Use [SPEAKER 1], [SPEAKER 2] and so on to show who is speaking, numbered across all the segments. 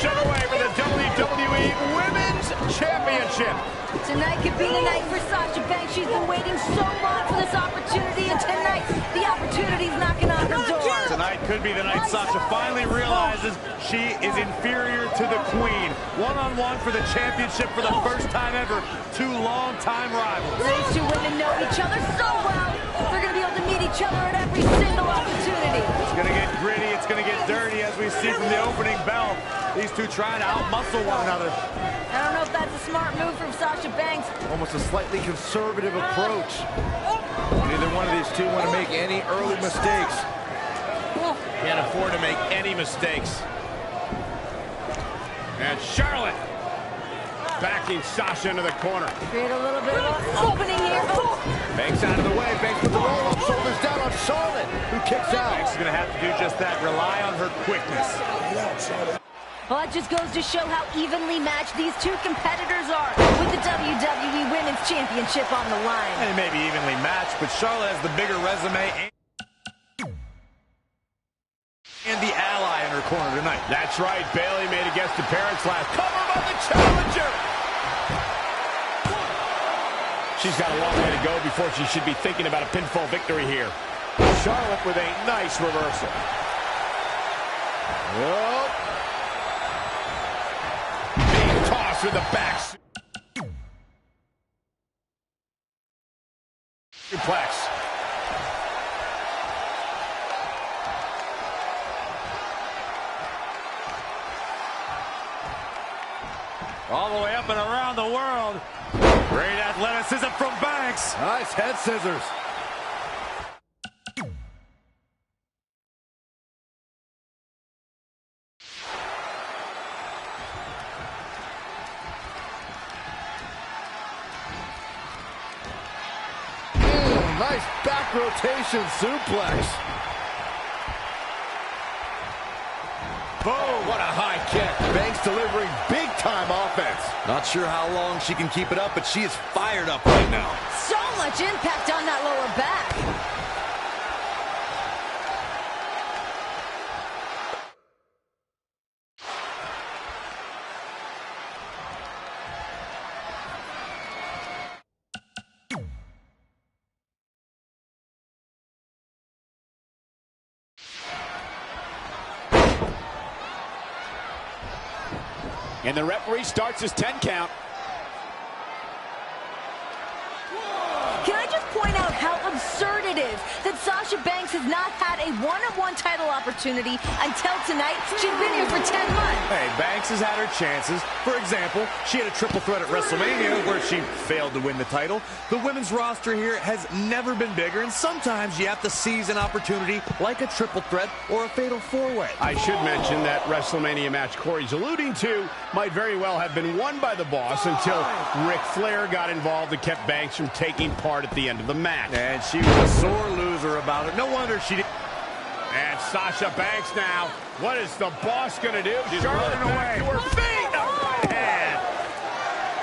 [SPEAKER 1] match underway for the WWE Women's Championship.
[SPEAKER 2] Tonight could be the night for Sasha Banks. She's been waiting so long for this opportunity, and tonight, the opportunity's knocking on her door.
[SPEAKER 1] Tonight could be the night Sasha finally realizes she is inferior to the Queen. One-on-one for the championship for the first time ever. Two long-time rivals.
[SPEAKER 2] These two women know each other so well. They're going to be able to meet each other at every single opportunity.
[SPEAKER 1] It's going to get gritty. It's going to get dirty, as we see from the opening bell. These two trying to out-muscle one another.
[SPEAKER 2] I don't know if that's a smart move from Sasha Banks.
[SPEAKER 3] Almost a slightly conservative approach. Neither one of these two want to make any early mistakes.
[SPEAKER 1] Can't afford to make any mistakes. And Charlotte backing Sasha into the corner.
[SPEAKER 2] Create a little bit of an opening here.
[SPEAKER 3] Banks out of the way. Banks with the roll-up. Shoulders down on Charlotte, who kicks out.
[SPEAKER 1] Banks is going to have to do just that. Rely on her quickness.
[SPEAKER 2] Well, that just goes to show how evenly matched these two competitors are with the WWE Women's Championship on the line.
[SPEAKER 1] They may be evenly matched, but Charlotte has the bigger resume and the ally in her corner tonight. That's right. Bayley made a guest appearance last. Cover by the challenger. She's got a long way to go before she should be thinking about a pinfall victory here. Charlotte with a nice reversal. Oh. Being tossed with the back. Suplex. All the way up and around the world. Great athleticism from Banks.
[SPEAKER 3] Nice head scissors. Nice back rotation suplex.
[SPEAKER 1] Boom, what a high kick.
[SPEAKER 3] Banks delivering big-time offense. Not sure how long she can keep it up, but she is fired up right now.
[SPEAKER 2] So much impact on that lower back.
[SPEAKER 1] And the referee starts his 10 count.
[SPEAKER 2] Can I just point out how absurd it is that Sasha Banks has not had a one-on-one title opportunity until tonight? She's been here for 10 months.
[SPEAKER 1] Hey, Banks has had her chances. For example, she had a triple threat at WrestleMania where she failed to win the title. The women's roster here has never been bigger, and sometimes you have to seize an opportunity like a triple threat or a fatal four-way. I should mention that WrestleMania match Corey's alluding to might very well have been won by the Boss until Ric Flair got involved and kept Banks from taking part at the end of the match. And she was a sore loser about it. No wonder she did. And Sasha Banks now. What is the Boss going to do? She's running away. To her feet. A right hand.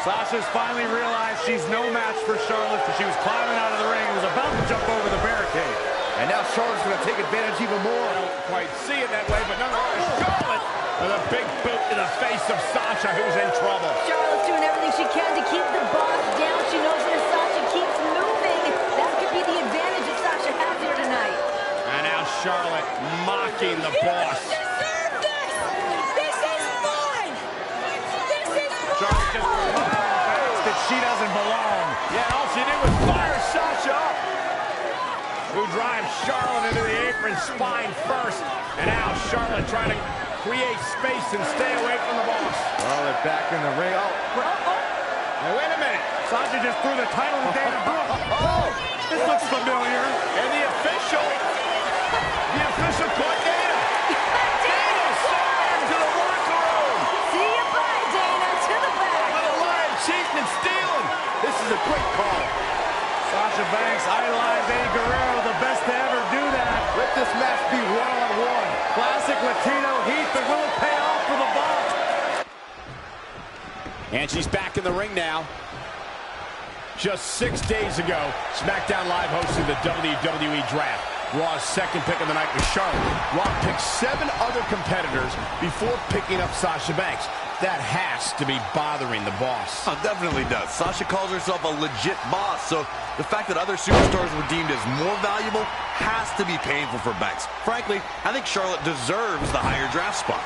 [SPEAKER 1] Sasha's finally realized she's no match for Charlotte because she was climbing out of the ring and was about to jump over the barricade.
[SPEAKER 3] And now Charlotte's going to take advantage even more.
[SPEAKER 1] I don't quite see it that way, but nonetheless, Charlotte with a big boot to the face of Sasha, who's in trouble.
[SPEAKER 2] Charlotte's doing everything she can to keep the Boss down. She knows that if Sasha keeps moving, that could be the advantage that Sasha has here tonight.
[SPEAKER 1] And now Charlotte mocking the Boss.
[SPEAKER 2] Deserve this! This is mine! This is
[SPEAKER 1] Charlotte just thinks that she doesn't belong. Yeah, all she did was fire Sasha up, who drives Charlotte into the apron spine first. And now Charlotte trying to create space and stay away from the Boss.
[SPEAKER 3] Charlotte back in the ring.
[SPEAKER 1] Now, wait a minute. Sasha just threw the title to Dana Brooke. This looks familiar. And the official caught Dana. Dana slammed to the locker room.
[SPEAKER 2] See you, bye, Dana, to the back.
[SPEAKER 1] Little lying, cheating, and stealing.
[SPEAKER 3] This is a great call.
[SPEAKER 1] Sasha Banks idolized Eddie Guerrero, the best to ever do that.
[SPEAKER 3] Let this match be one-on-one.
[SPEAKER 1] Classic Latino heat, but will it pay off for the Boss? And she's back in the ring now. Just 6 days ago, SmackDown Live hosted the WWE Draft.
[SPEAKER 4] Raw's second pick of the night was Charlotte. Raw picked 7 other competitors before picking up Sasha Banks. That has to be bothering the boss.
[SPEAKER 3] Oh, definitely does. Sasha calls herself a legit boss, so the fact that other superstars were deemed as more valuable has to be painful for Banks. Frankly, I think Charlotte deserves the higher draft spot.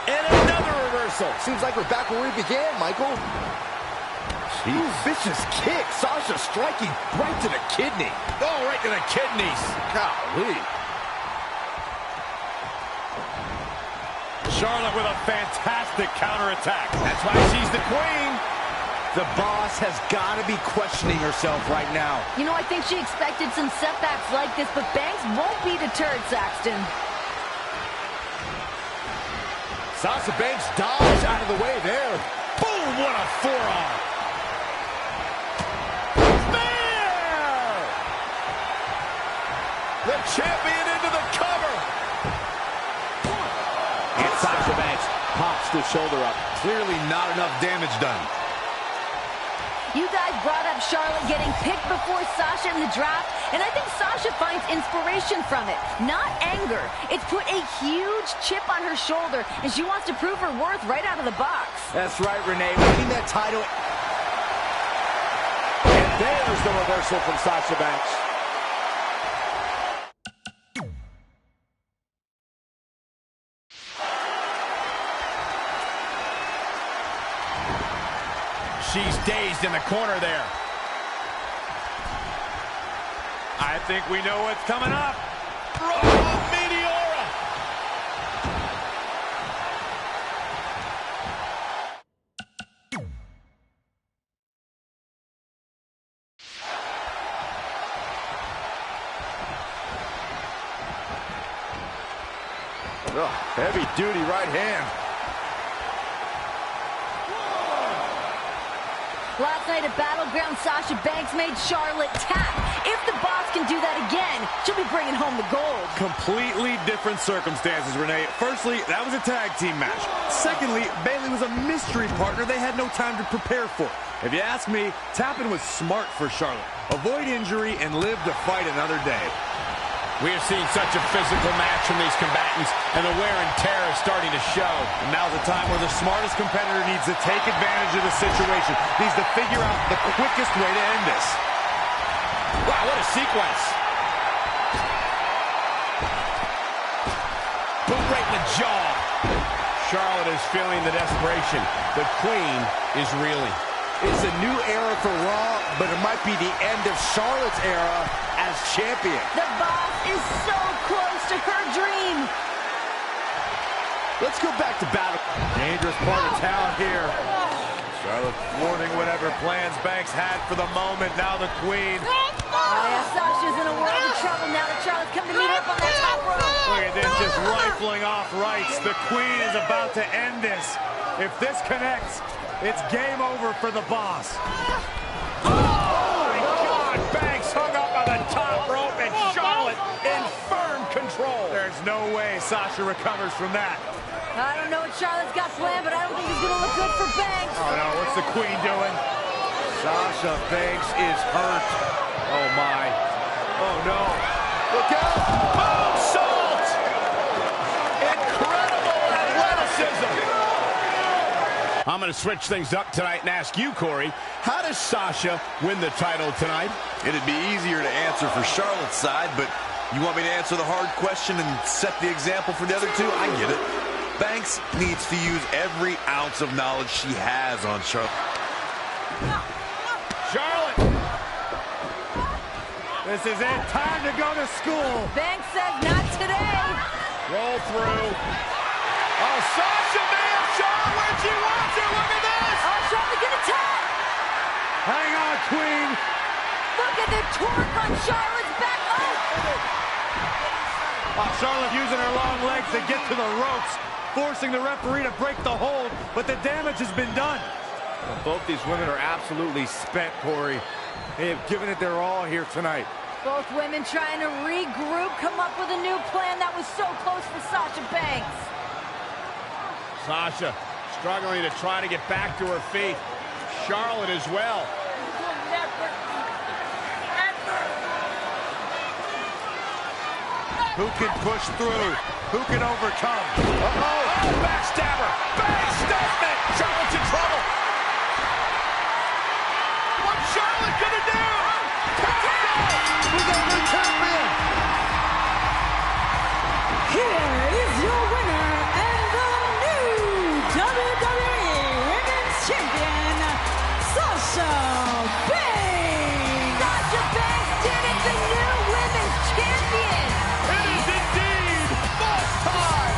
[SPEAKER 4] And another reversal.
[SPEAKER 3] Seems like we're back where we began, Michael. Jeez. Vicious kick. Sasha striking right to the kidney.
[SPEAKER 4] Oh, right to the kidneys.
[SPEAKER 3] Golly.
[SPEAKER 1] Charlotte with a fantastic counterattack.
[SPEAKER 4] That's why she's the queen.
[SPEAKER 3] The boss has got to be questioning herself right now.
[SPEAKER 2] You know, I think she expected some setbacks like this, but Banks won't be deterred, Saxton.
[SPEAKER 3] Sasha Banks dodged out of the way there.
[SPEAKER 4] Boom, what a forearm.
[SPEAKER 3] Spear! The champion into the cover.
[SPEAKER 1] And Sasha Banks pops the shoulder up.
[SPEAKER 3] Clearly not enough damage done.
[SPEAKER 2] You guys brought up Charlotte getting picked before Sasha in the draft, and I think Sasha finds inspiration from it, not anger. It's put a huge chip on her shoulder, and she wants to prove her worth right out of the box.
[SPEAKER 3] That's right, Renee. Winning that title. And there's the reversal from Sasha Banks.
[SPEAKER 4] She's dazed in the corner there.
[SPEAKER 1] I think we know what's coming up.
[SPEAKER 4] Meteora!
[SPEAKER 3] Oh, heavy duty right hand.
[SPEAKER 2] Last night at Battleground, Sasha Banks made Charlotte tap. If the boss can do that again, she'll be bringing home the gold.
[SPEAKER 1] Completely different circumstances, Renee. Firstly, that was a tag team match. Secondly, Bayley was a mystery partner they had no time to prepare for. If you ask me, tapping was smart for Charlotte. Avoid injury and live to fight another day.
[SPEAKER 4] We have seen such a physical match from these combatants, and the wear and tear is starting to show.
[SPEAKER 1] And now's the time where the smartest competitor needs to take advantage of the situation. Needs to figure out the quickest way to end this.
[SPEAKER 4] Wow, what a sequence. Boot right in the jaw. Charlotte is feeling the desperation. The queen is reeling.
[SPEAKER 3] It's a new era for Raw, but it might be the end of Charlotte's era as champion.
[SPEAKER 2] The boss is so close to her dream.
[SPEAKER 3] Let's go back to battle.
[SPEAKER 1] Dangerous part of town here. Charlotte thwarting whatever plans Banks had for the moment. Now the queen.
[SPEAKER 2] Oh, yeah, Sasha's in a world of trouble now that Charlotte's come to meet her up on that top rope.
[SPEAKER 1] Look at this, just rifling off rights. The queen is about to end this. If this connects, it's game over for the boss.
[SPEAKER 4] Oh, my God. Banks hung up on the top rope, and Charlotte in firm control.
[SPEAKER 1] There's no way Sasha recovers from that.
[SPEAKER 2] I don't know what Charlotte's got planned, but I don't think it's going to look good for Banks.
[SPEAKER 1] Oh, no, what's the queen doing?
[SPEAKER 3] Sasha Banks is hurt.
[SPEAKER 1] Oh, my. Oh, no.
[SPEAKER 3] Look out!
[SPEAKER 4] Moonsault! Incredible athleticism! I'm going to switch things up tonight and ask you, Corey, how does Sasha win the title tonight?
[SPEAKER 3] It'd be easier to answer for Charlotte's side, but you want me to answer the hard question and set the example for the other two? I get it. Banks needs to use every ounce of knowledge she has on Charlotte.
[SPEAKER 1] Charlotte! This is it. Time to go to school.
[SPEAKER 2] Banks says not today.
[SPEAKER 4] Roll through. Oh, Sasha, man! Charlotte, where'd you want to? Look at this!
[SPEAKER 2] Oh, Charlotte gonna tap.
[SPEAKER 1] Hang on, queen.
[SPEAKER 2] Look at the torque on Charlotte's back.
[SPEAKER 1] Oh, Charlotte using her long legs to get to the ropes, forcing the referee to break the hold, but the damage has been done. Well, both these women are absolutely spent, Corey. They have given it their all here tonight.
[SPEAKER 2] Both women trying to regroup, come up with a new plan that was so close for Sasha Banks.
[SPEAKER 4] Sasha struggling to try to get back to her feet. Charlotte as well.
[SPEAKER 3] Who can push through? Who can overcome?
[SPEAKER 4] Uh-oh.
[SPEAKER 3] Oh, backstabber. Bang statement. Charlotte's in trouble. What's Charlotte gonna do? Who's our new champion?
[SPEAKER 5] Here is your winner and the new WWE Women's Champion, Sasha Banks.
[SPEAKER 2] Sasha Banks did it, the new women's champion.
[SPEAKER 3] It is indeed boss time.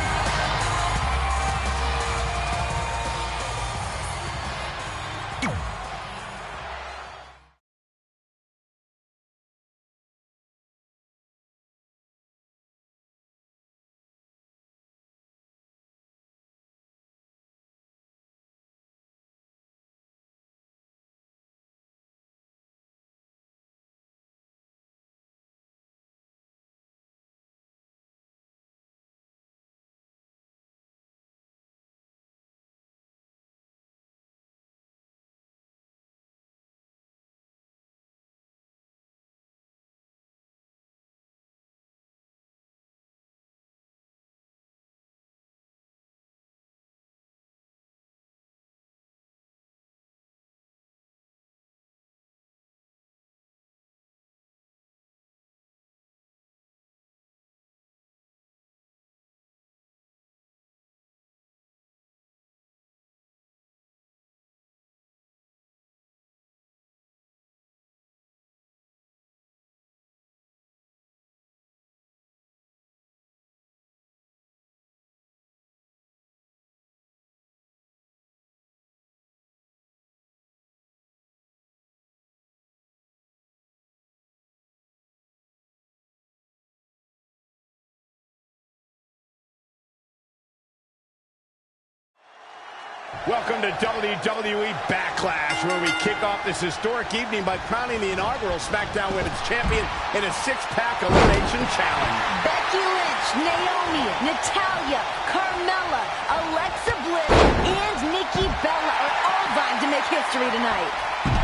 [SPEAKER 4] Welcome to WWE Backlash, where we kick off this historic evening by crowning the inaugural SmackDown Women's Champion in a six-pack elimination challenge.
[SPEAKER 2] Becky Lynch, Naomi, Natalya, Carmella, Alexa Bliss, and Nikki Bella are all vying to make history tonight.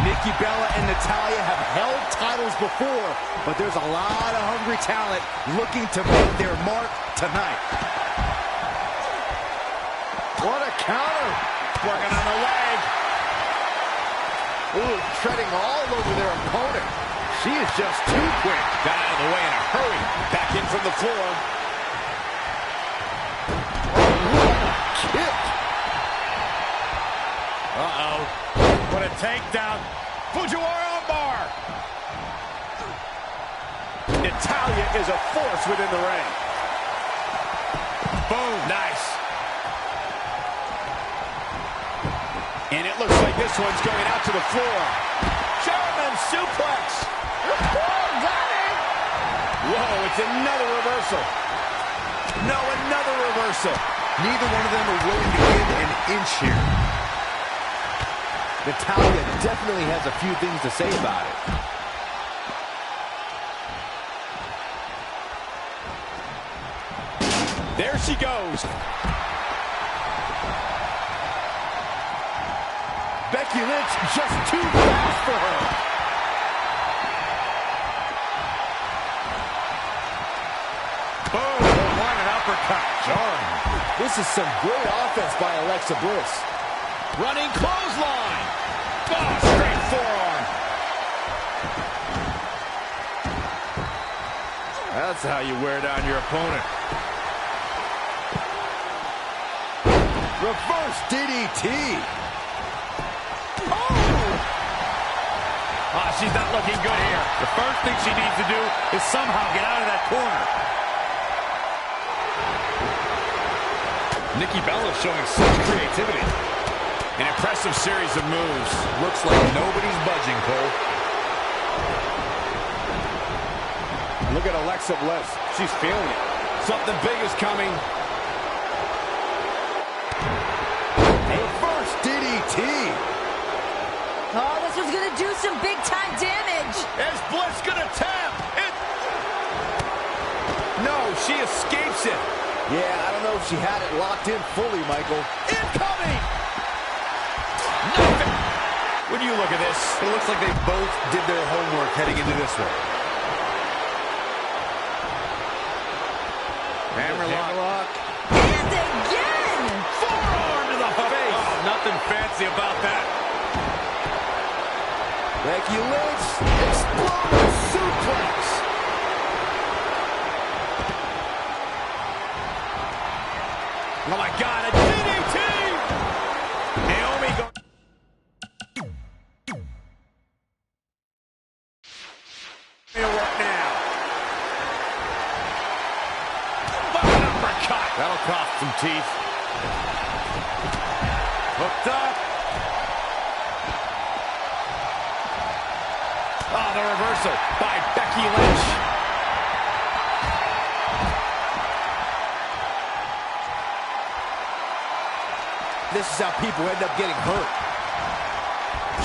[SPEAKER 1] Nikki Bella and Natalya have held titles before, but there's a lot of hungry talent looking to make their mark tonight.
[SPEAKER 4] What a counter! Working on the leg. Ooh, treading all over their opponent. She is just too quick.
[SPEAKER 3] Got out of the way in a hurry. Back in from the floor.
[SPEAKER 4] What a kick.
[SPEAKER 3] Uh-oh. What a takedown. Fujiwara armbar.
[SPEAKER 4] Natalya is a force within the ring.
[SPEAKER 3] Boom. Nice.
[SPEAKER 4] And it looks like this one's going out to the floor. German suplex.
[SPEAKER 2] Got her.
[SPEAKER 4] Whoa, it's another reversal.
[SPEAKER 3] No, another reversal. Neither one of them are willing to give an inch here.
[SPEAKER 1] Natalya definitely has a few things to say about it.
[SPEAKER 4] There she goes. Becky Lynch just too fast for her.
[SPEAKER 3] Boom. One an uppercut. Jarring.
[SPEAKER 1] This is some great offense by Alexa Bliss.
[SPEAKER 4] Running clothesline. Oh, straight forearm.
[SPEAKER 3] That's how you wear down your opponent.
[SPEAKER 1] Reverse DDT.
[SPEAKER 3] She's not looking good here. The first thing she needs to do is somehow get out of that corner. Nikki Bella showing such creativity.
[SPEAKER 4] An impressive series of moves.
[SPEAKER 3] Looks like nobody's budging, Cole.
[SPEAKER 4] Look at Alexa Bliss. She's feeling it. Something big is coming.
[SPEAKER 1] Reverse DDT.
[SPEAKER 2] Oh, this was going to do some big-time damage.
[SPEAKER 4] Is Bliss gonna tap? No, she escapes it.
[SPEAKER 1] Yeah, I don't know if she had it locked in fully, Michael.
[SPEAKER 4] Incoming! Nothing. When you look at this,
[SPEAKER 3] It looks like they both did their homework heading into this one.
[SPEAKER 1] Hammerlock.
[SPEAKER 2] And again!
[SPEAKER 1] Forearm to the face. Oh, nothing fancy about that.
[SPEAKER 6] Becky Lynch, exploding suplex.
[SPEAKER 4] Oh my God, a DDT! Naomi go. Work now. Button uppercut.
[SPEAKER 1] That'll cost some teeth. Hooked up.
[SPEAKER 4] Oh, the reversal by Becky Lynch.
[SPEAKER 6] This is how people end up getting hurt.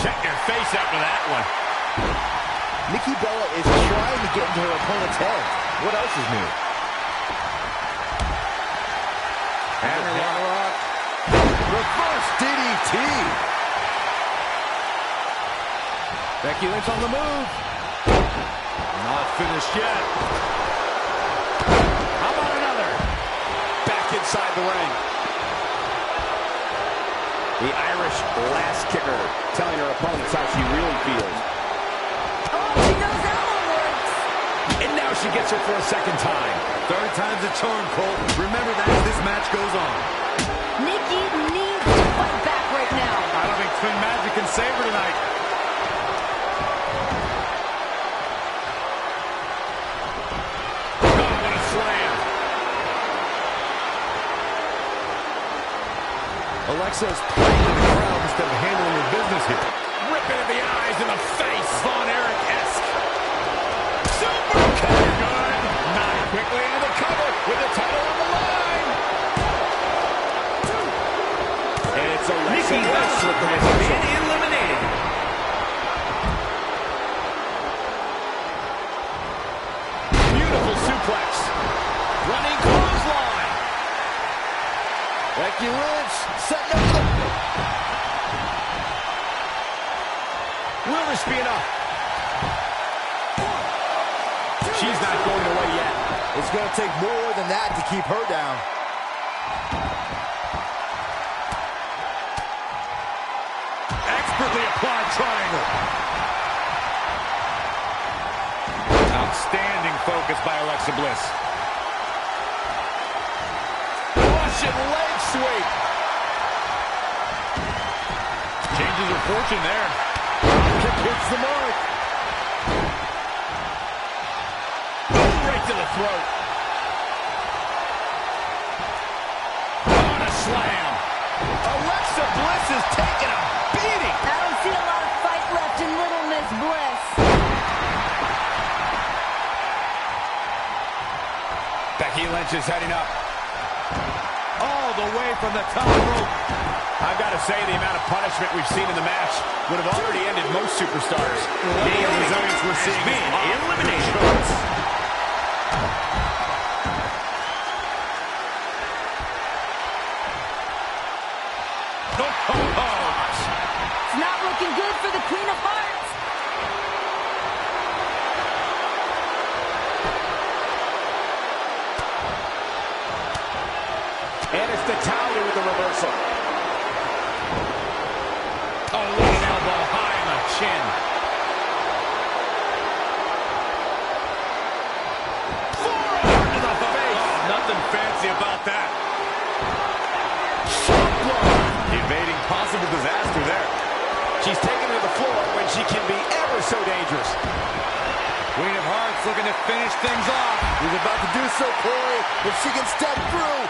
[SPEAKER 4] Check your face after that one.
[SPEAKER 6] Nikki Bella is trying to get into her opponent's head. What else is new?
[SPEAKER 1] Hammerlock.
[SPEAKER 6] Reverse DDT. Becky Lynch on the move.
[SPEAKER 1] Not finished yet.
[SPEAKER 4] How about another? Back inside the ring. The Irish last kicker telling her opponents how she really feels.
[SPEAKER 2] Oh, she knows that one works.
[SPEAKER 4] And now she gets her for a second time.
[SPEAKER 1] Third time's a charm, Cole. Remember that as this match goes on.
[SPEAKER 2] Nikki needs to fight back right now.
[SPEAKER 1] I don't think Twin Magic can save her tonight.
[SPEAKER 4] Oh, what a slam.
[SPEAKER 1] Alexa's playing in the crowd instead of handling her business here.
[SPEAKER 4] Ripping at the eyes in the face. Von Erich-esque. Super kick. Good. Not quickly into the cover with the title on the line. And it's Alexa Bliss with the reversal.
[SPEAKER 1] Eliminated.
[SPEAKER 4] Beautiful suplex. Running clothesline.
[SPEAKER 6] Becky Lynch setting up the...
[SPEAKER 4] Will this be enough? She's not going away yet.
[SPEAKER 6] It's going to take more than that to keep her down.
[SPEAKER 1] Expertly applied triangle. Outstanding focus by Alexa Bliss.
[SPEAKER 4] Russian leg sweep.
[SPEAKER 1] Changes her fortune there.
[SPEAKER 6] Kick hits the mark.
[SPEAKER 4] Right to the throat. On a slam. Alexa Bliss is taking a beating.
[SPEAKER 2] I don't see a lot of fight left in Little Miss Bliss.
[SPEAKER 4] Becky Lynch is heading up.
[SPEAKER 1] All the way from the top rope.
[SPEAKER 4] I've got to say, the amount of punishment we've seen in the match would have already ended most superstars. The resilience we're seeing is elimination.
[SPEAKER 2] It's not looking good for the Queen of Hearts.
[SPEAKER 4] And it's Natalya with the reversal. Oh, look at elbow high on the chin. Forearm to the face.
[SPEAKER 1] Oh, nothing fancy about that. Evading possible disaster there.
[SPEAKER 4] She's taken to the floor when she can be ever so dangerous.
[SPEAKER 1] Queen of Hearts looking to finish things off.
[SPEAKER 6] He's about to do so, Corey, if she can step through.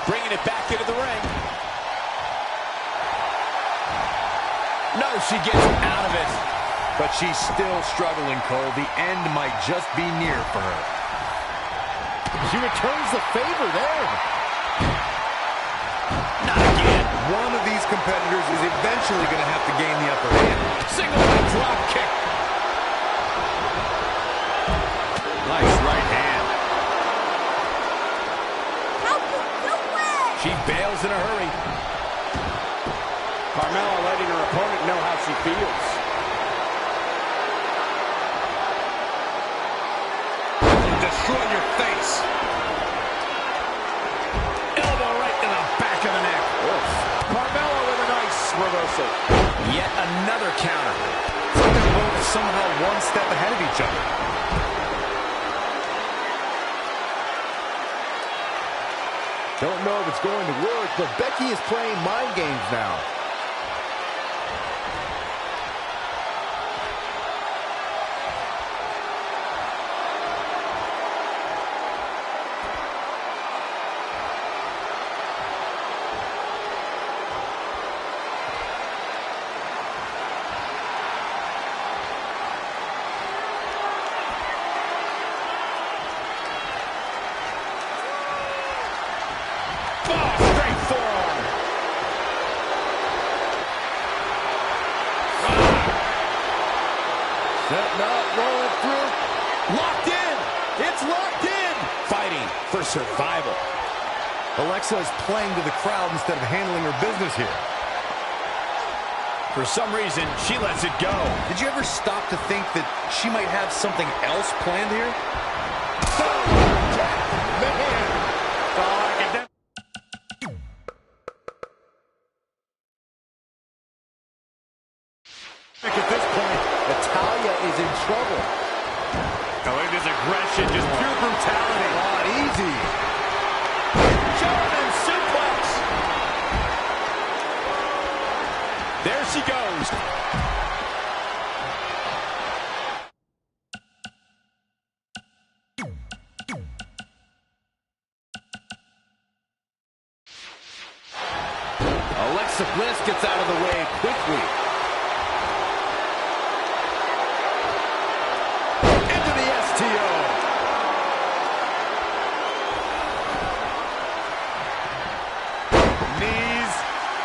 [SPEAKER 4] Bringing it back into the ring. No, she gets out of it.
[SPEAKER 1] But she's still struggling, Cole. The end might just be near for her.
[SPEAKER 6] She returns the favor there.
[SPEAKER 4] Not again.
[SPEAKER 1] One of these competitors is eventually going to have to gain the upper hand.
[SPEAKER 4] Single leg drop kick.
[SPEAKER 1] Nice right hand.
[SPEAKER 4] She bails in a hurry. Carmella letting her opponent know how she feels.
[SPEAKER 1] another counter. It's like they're both somehow one step ahead of each other.
[SPEAKER 6] Don't know if it's going to work, but Becky is playing mind games now. Setting up, rolling through. Locked in. It's locked in.
[SPEAKER 4] Fighting for survival.
[SPEAKER 1] Alexa is playing to the crowd instead of handling her business here.
[SPEAKER 4] For some reason, she lets it go.
[SPEAKER 1] Did you ever stop to think that she might have something else planned here?
[SPEAKER 6] At this point, Natalya is in trouble.
[SPEAKER 1] Oh, look at this aggression, just pure brutality.
[SPEAKER 6] Not easy.
[SPEAKER 4] German suplex. There she goes.
[SPEAKER 6] Alexa Bliss gets out of the way quickly. Into the STO.
[SPEAKER 1] Knees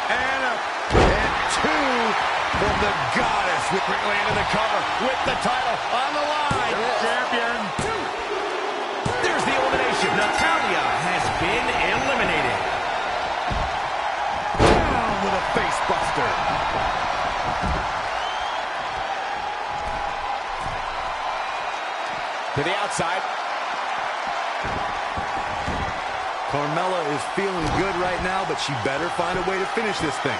[SPEAKER 1] and two from the goddess.
[SPEAKER 4] Quickly into the cover with the title on the line.
[SPEAKER 1] Champion.
[SPEAKER 4] There's the elimination. Natalya has been eliminated.
[SPEAKER 1] Down with a face buster.
[SPEAKER 4] To the outside.
[SPEAKER 1] Carmella is feeling good right now, but she better find a way to finish this thing.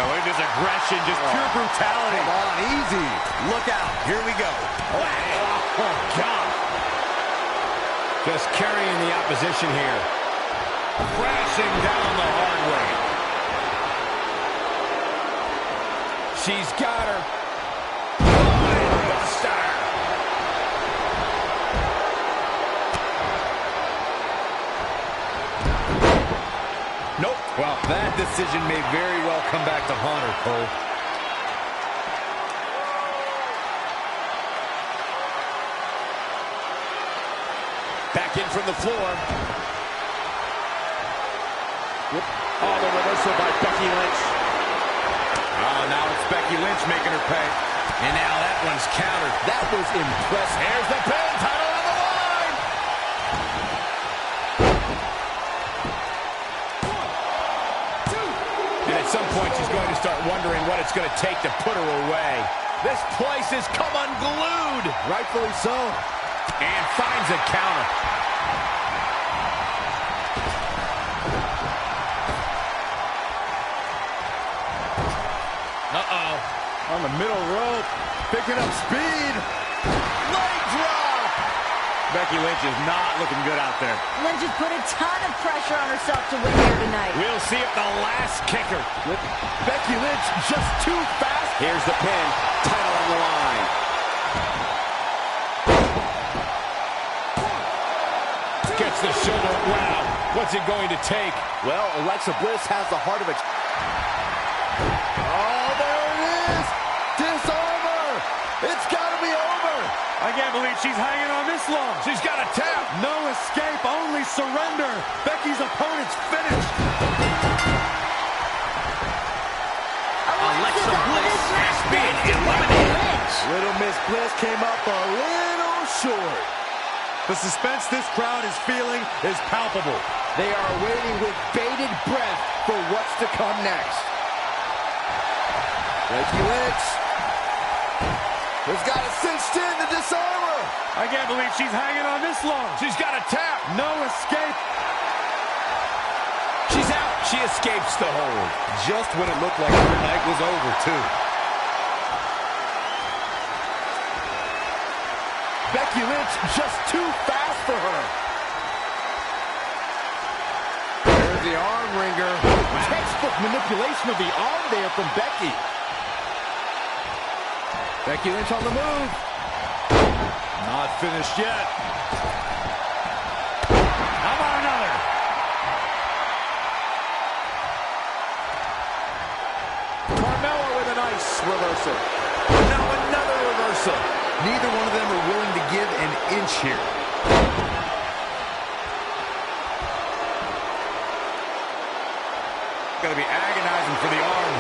[SPEAKER 1] Oh, look at this aggression, just pure brutality.
[SPEAKER 6] Come on, easy.
[SPEAKER 1] Look out, here we go.
[SPEAKER 4] Oh, God. Just carrying the opposition here. Crashing down the hard way. She's got her. Buster.
[SPEAKER 1] Nope. Well, that decision may very well come back to haunt her, Cole.
[SPEAKER 4] Back in from the floor. Oh, the reversal by Becky Lynch.
[SPEAKER 1] Oh, now it's Becky Lynch making her pay.
[SPEAKER 4] And now that one's countered.
[SPEAKER 6] That was impressive.
[SPEAKER 4] Here's the pin. Title on the line. And at some point, she's going to start wondering what it's going to take to put her away. This place has come unglued.
[SPEAKER 6] Rightfully so.
[SPEAKER 4] And finds a counter. Uh-oh.
[SPEAKER 6] On the middle rope. Picking up speed. Leg drop.
[SPEAKER 1] Becky Lynch is not looking good out there.
[SPEAKER 2] Lynch has put a ton of pressure on herself to win here tonight.
[SPEAKER 4] We'll see if the last kicker.
[SPEAKER 6] Becky Lynch just too fast.
[SPEAKER 4] Here's the pin. Title on the line. Gets the shoulder. Wow. What's it going to take?
[SPEAKER 6] Well, Alexa Bliss has the heart of it. Oh, there it is. Disarmer. It's got to be over.
[SPEAKER 1] I can't believe she's hanging on this long.
[SPEAKER 4] She's got a tap.
[SPEAKER 1] No escape, only surrender. Becky's opponent's finished.
[SPEAKER 4] Alexa Bliss has been eliminated.
[SPEAKER 6] Little Miss Bliss came up a little short.
[SPEAKER 1] The suspense this crowd is feeling is palpable.
[SPEAKER 6] They are waiting with bated breath for what's to come next. Becky Lynch has got it cinched in, the disarmer.
[SPEAKER 1] I can't believe she's hanging on this long.
[SPEAKER 4] She's got a tap.
[SPEAKER 1] No escape.
[SPEAKER 4] She's out. She escapes the hold.
[SPEAKER 3] Just when it looked like her night was over, too.
[SPEAKER 6] Becky Lynch just too fast for her.
[SPEAKER 4] There's the arm wringer.
[SPEAKER 6] Textbook manipulation of the arm there from Becky.
[SPEAKER 4] Becky Lynch on the move.
[SPEAKER 3] Not finished yet.
[SPEAKER 1] How about another?
[SPEAKER 4] Carmella with a nice reversal. Now another reversal.
[SPEAKER 3] Neither one of them are willing to give an inch here.
[SPEAKER 1] Gotta be agonizing for the arm.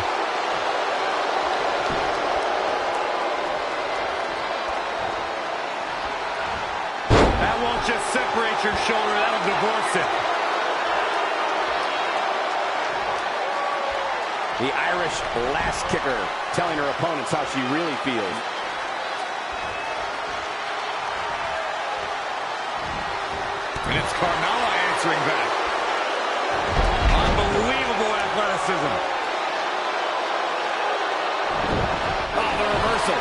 [SPEAKER 1] That won't just separate your shoulder, that'll divorce it.
[SPEAKER 4] The Irish last kicker telling her opponents how she really feels.
[SPEAKER 1] And it's Carmella answering back. Unbelievable athleticism.
[SPEAKER 4] Oh, the reversal.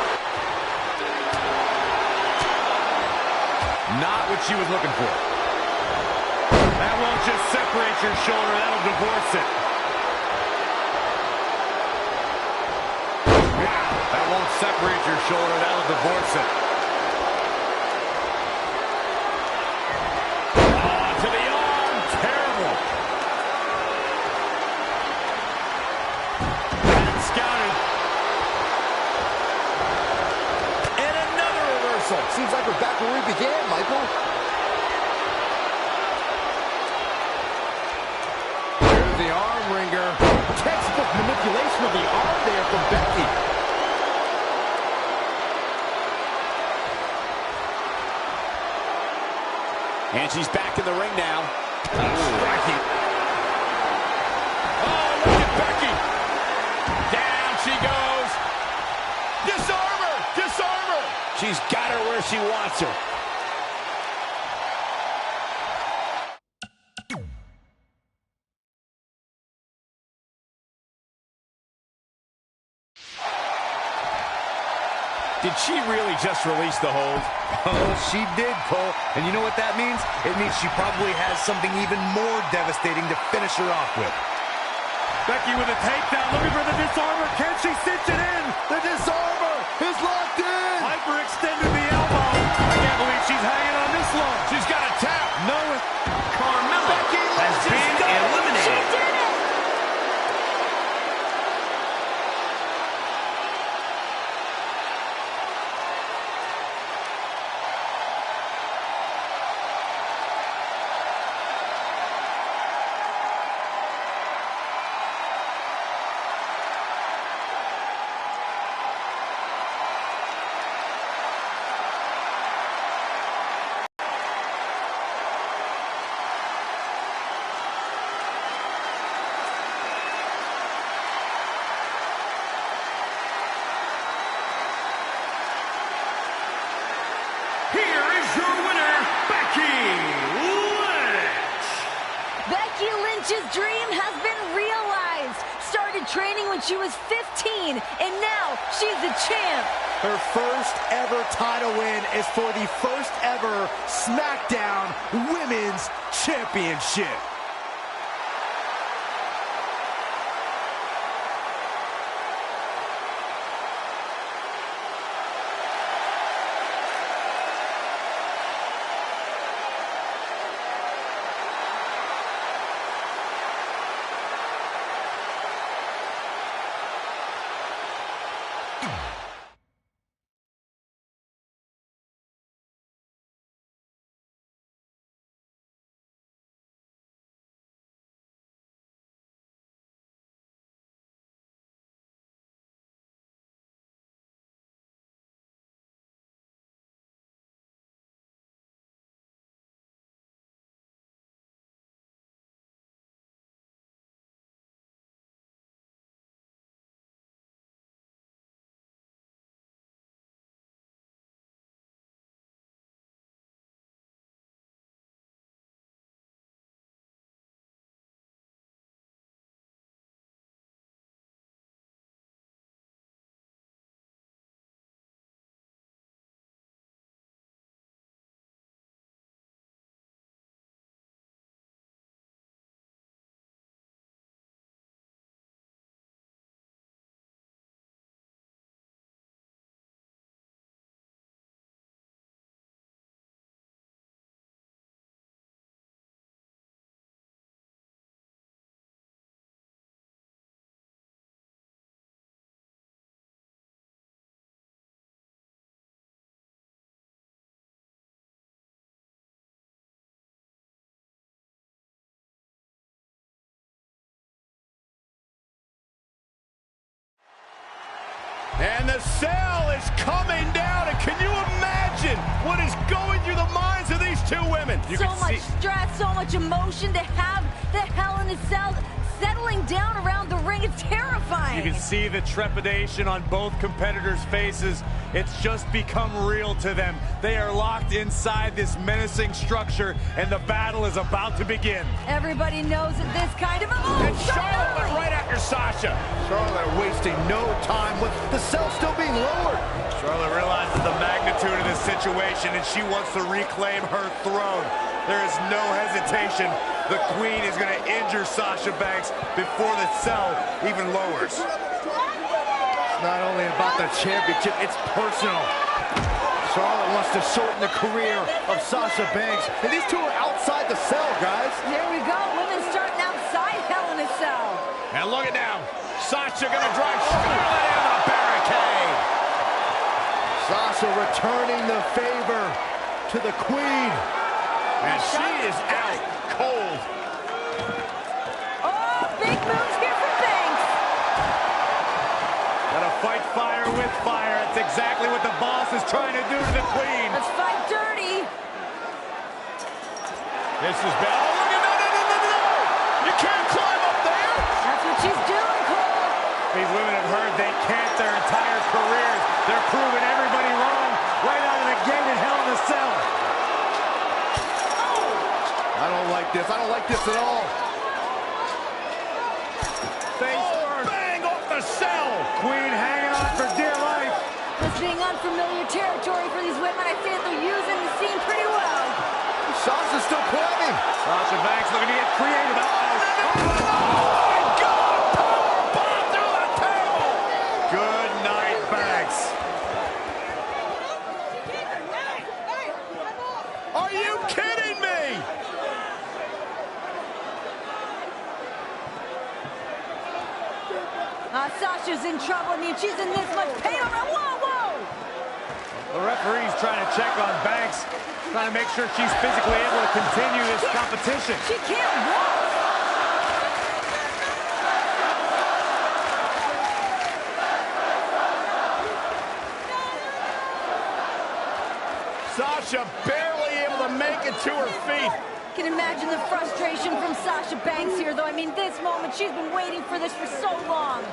[SPEAKER 1] Not what she was looking for. That won't just separate your shoulder, that'll divorce it. That won't separate your shoulder, that'll divorce it. Oh, to the arm, terrible. And scouted.
[SPEAKER 4] And another reversal.
[SPEAKER 6] Seems like we're back where we began, Michael.
[SPEAKER 4] There's the arm wringer.
[SPEAKER 6] Textbook manipulation of the arm there from Becky.
[SPEAKER 4] And she's back in the ring now.
[SPEAKER 1] Striking.
[SPEAKER 4] Oh, look at Becky. Down she goes. Disarm her. Disarm her. She's got her where she wants her. Did she really just release the hold?
[SPEAKER 3] Oh, she did, Cole. And you know what that means? It means she probably has something even more devastating to finish her off with.
[SPEAKER 1] Becky with a takedown, looking for the disarmer. Can she cinch it in?
[SPEAKER 6] The disarmer is locked in.
[SPEAKER 1] Hyperextended the elbow. I can't believe she's hanging on this long.
[SPEAKER 4] She's got a tap.
[SPEAKER 1] No.
[SPEAKER 3] Carmella has been
[SPEAKER 2] She
[SPEAKER 3] eliminated.
[SPEAKER 2] did it!
[SPEAKER 1] Here is your winner, Becky Lynch.
[SPEAKER 2] Becky Lynch's dream has been realized. Started training when she was 15, and now she's the champ.
[SPEAKER 6] Her first ever title win is for the first ever SmackDown Women's Championship.
[SPEAKER 4] And the cell is coming down. And can you imagine what is going through the minds of these two women?
[SPEAKER 2] So much stress, so much emotion to have the Hell in a Cell settling down around the ring. It's terrifying.
[SPEAKER 1] You can see the trepidation on both competitors' faces. It's just become real to them. They are locked inside this menacing structure, and the battle is about to begin.
[SPEAKER 2] Everybody knows that this kind of... Oh,
[SPEAKER 4] And Charlotte went right after Sasha.
[SPEAKER 6] Charlotte wasting no time with the cell still being lowered.
[SPEAKER 1] Charlotte realizes the magnitude of this situation, and she wants to reclaim her throne. There is no hesitation. The Queen is going to injure Sasha Banks before the cell even lowers.
[SPEAKER 6] It's not only about the championship, it's personal. Charlotte wants to shorten the career of Sasha Banks. And these two are outside the cell, guys.
[SPEAKER 2] Here we go. Women starting outside Hell in a Cell.
[SPEAKER 4] And look at now. Sasha going to drive Charlotte in the barricade.
[SPEAKER 6] Sasha returning the favor to the Queen.
[SPEAKER 4] And she is out cold.
[SPEAKER 2] Oh, big moves here from Banks.
[SPEAKER 1] Gotta fight fire with fire. That's exactly what the boss is trying to do to the Queen.
[SPEAKER 2] Let's fight dirty.
[SPEAKER 4] This is bad. Oh, look at no. You can't climb up there.
[SPEAKER 2] That's what she's doing, Cole.
[SPEAKER 1] These women have heard they can't their entire careers. They're proving everybody wrong right out of the gate in Hell in a Cell.
[SPEAKER 6] I don't like this. I don't like this at all.
[SPEAKER 1] Face first.
[SPEAKER 4] Bang off the cell.
[SPEAKER 1] Queen hanging on for dear life.
[SPEAKER 2] This being unfamiliar territory for these women, I say that they're using the scene pretty well.
[SPEAKER 6] Sasha's still climbing.
[SPEAKER 1] Sasha Banks looking to get creative. Good night, Banks.
[SPEAKER 4] Are you kidding me?
[SPEAKER 2] Sasha's in trouble. I mean, she's in this much pain already. Whoa.
[SPEAKER 1] The referee's trying to check on Banks, trying to make sure she's physically able to continue this competition.
[SPEAKER 2] She can't walk.
[SPEAKER 4] Sasha barely able to make it to her feet.
[SPEAKER 2] Can imagine the frustration from Sasha Banks here, though. I mean, this moment, she's been waiting for this for so long.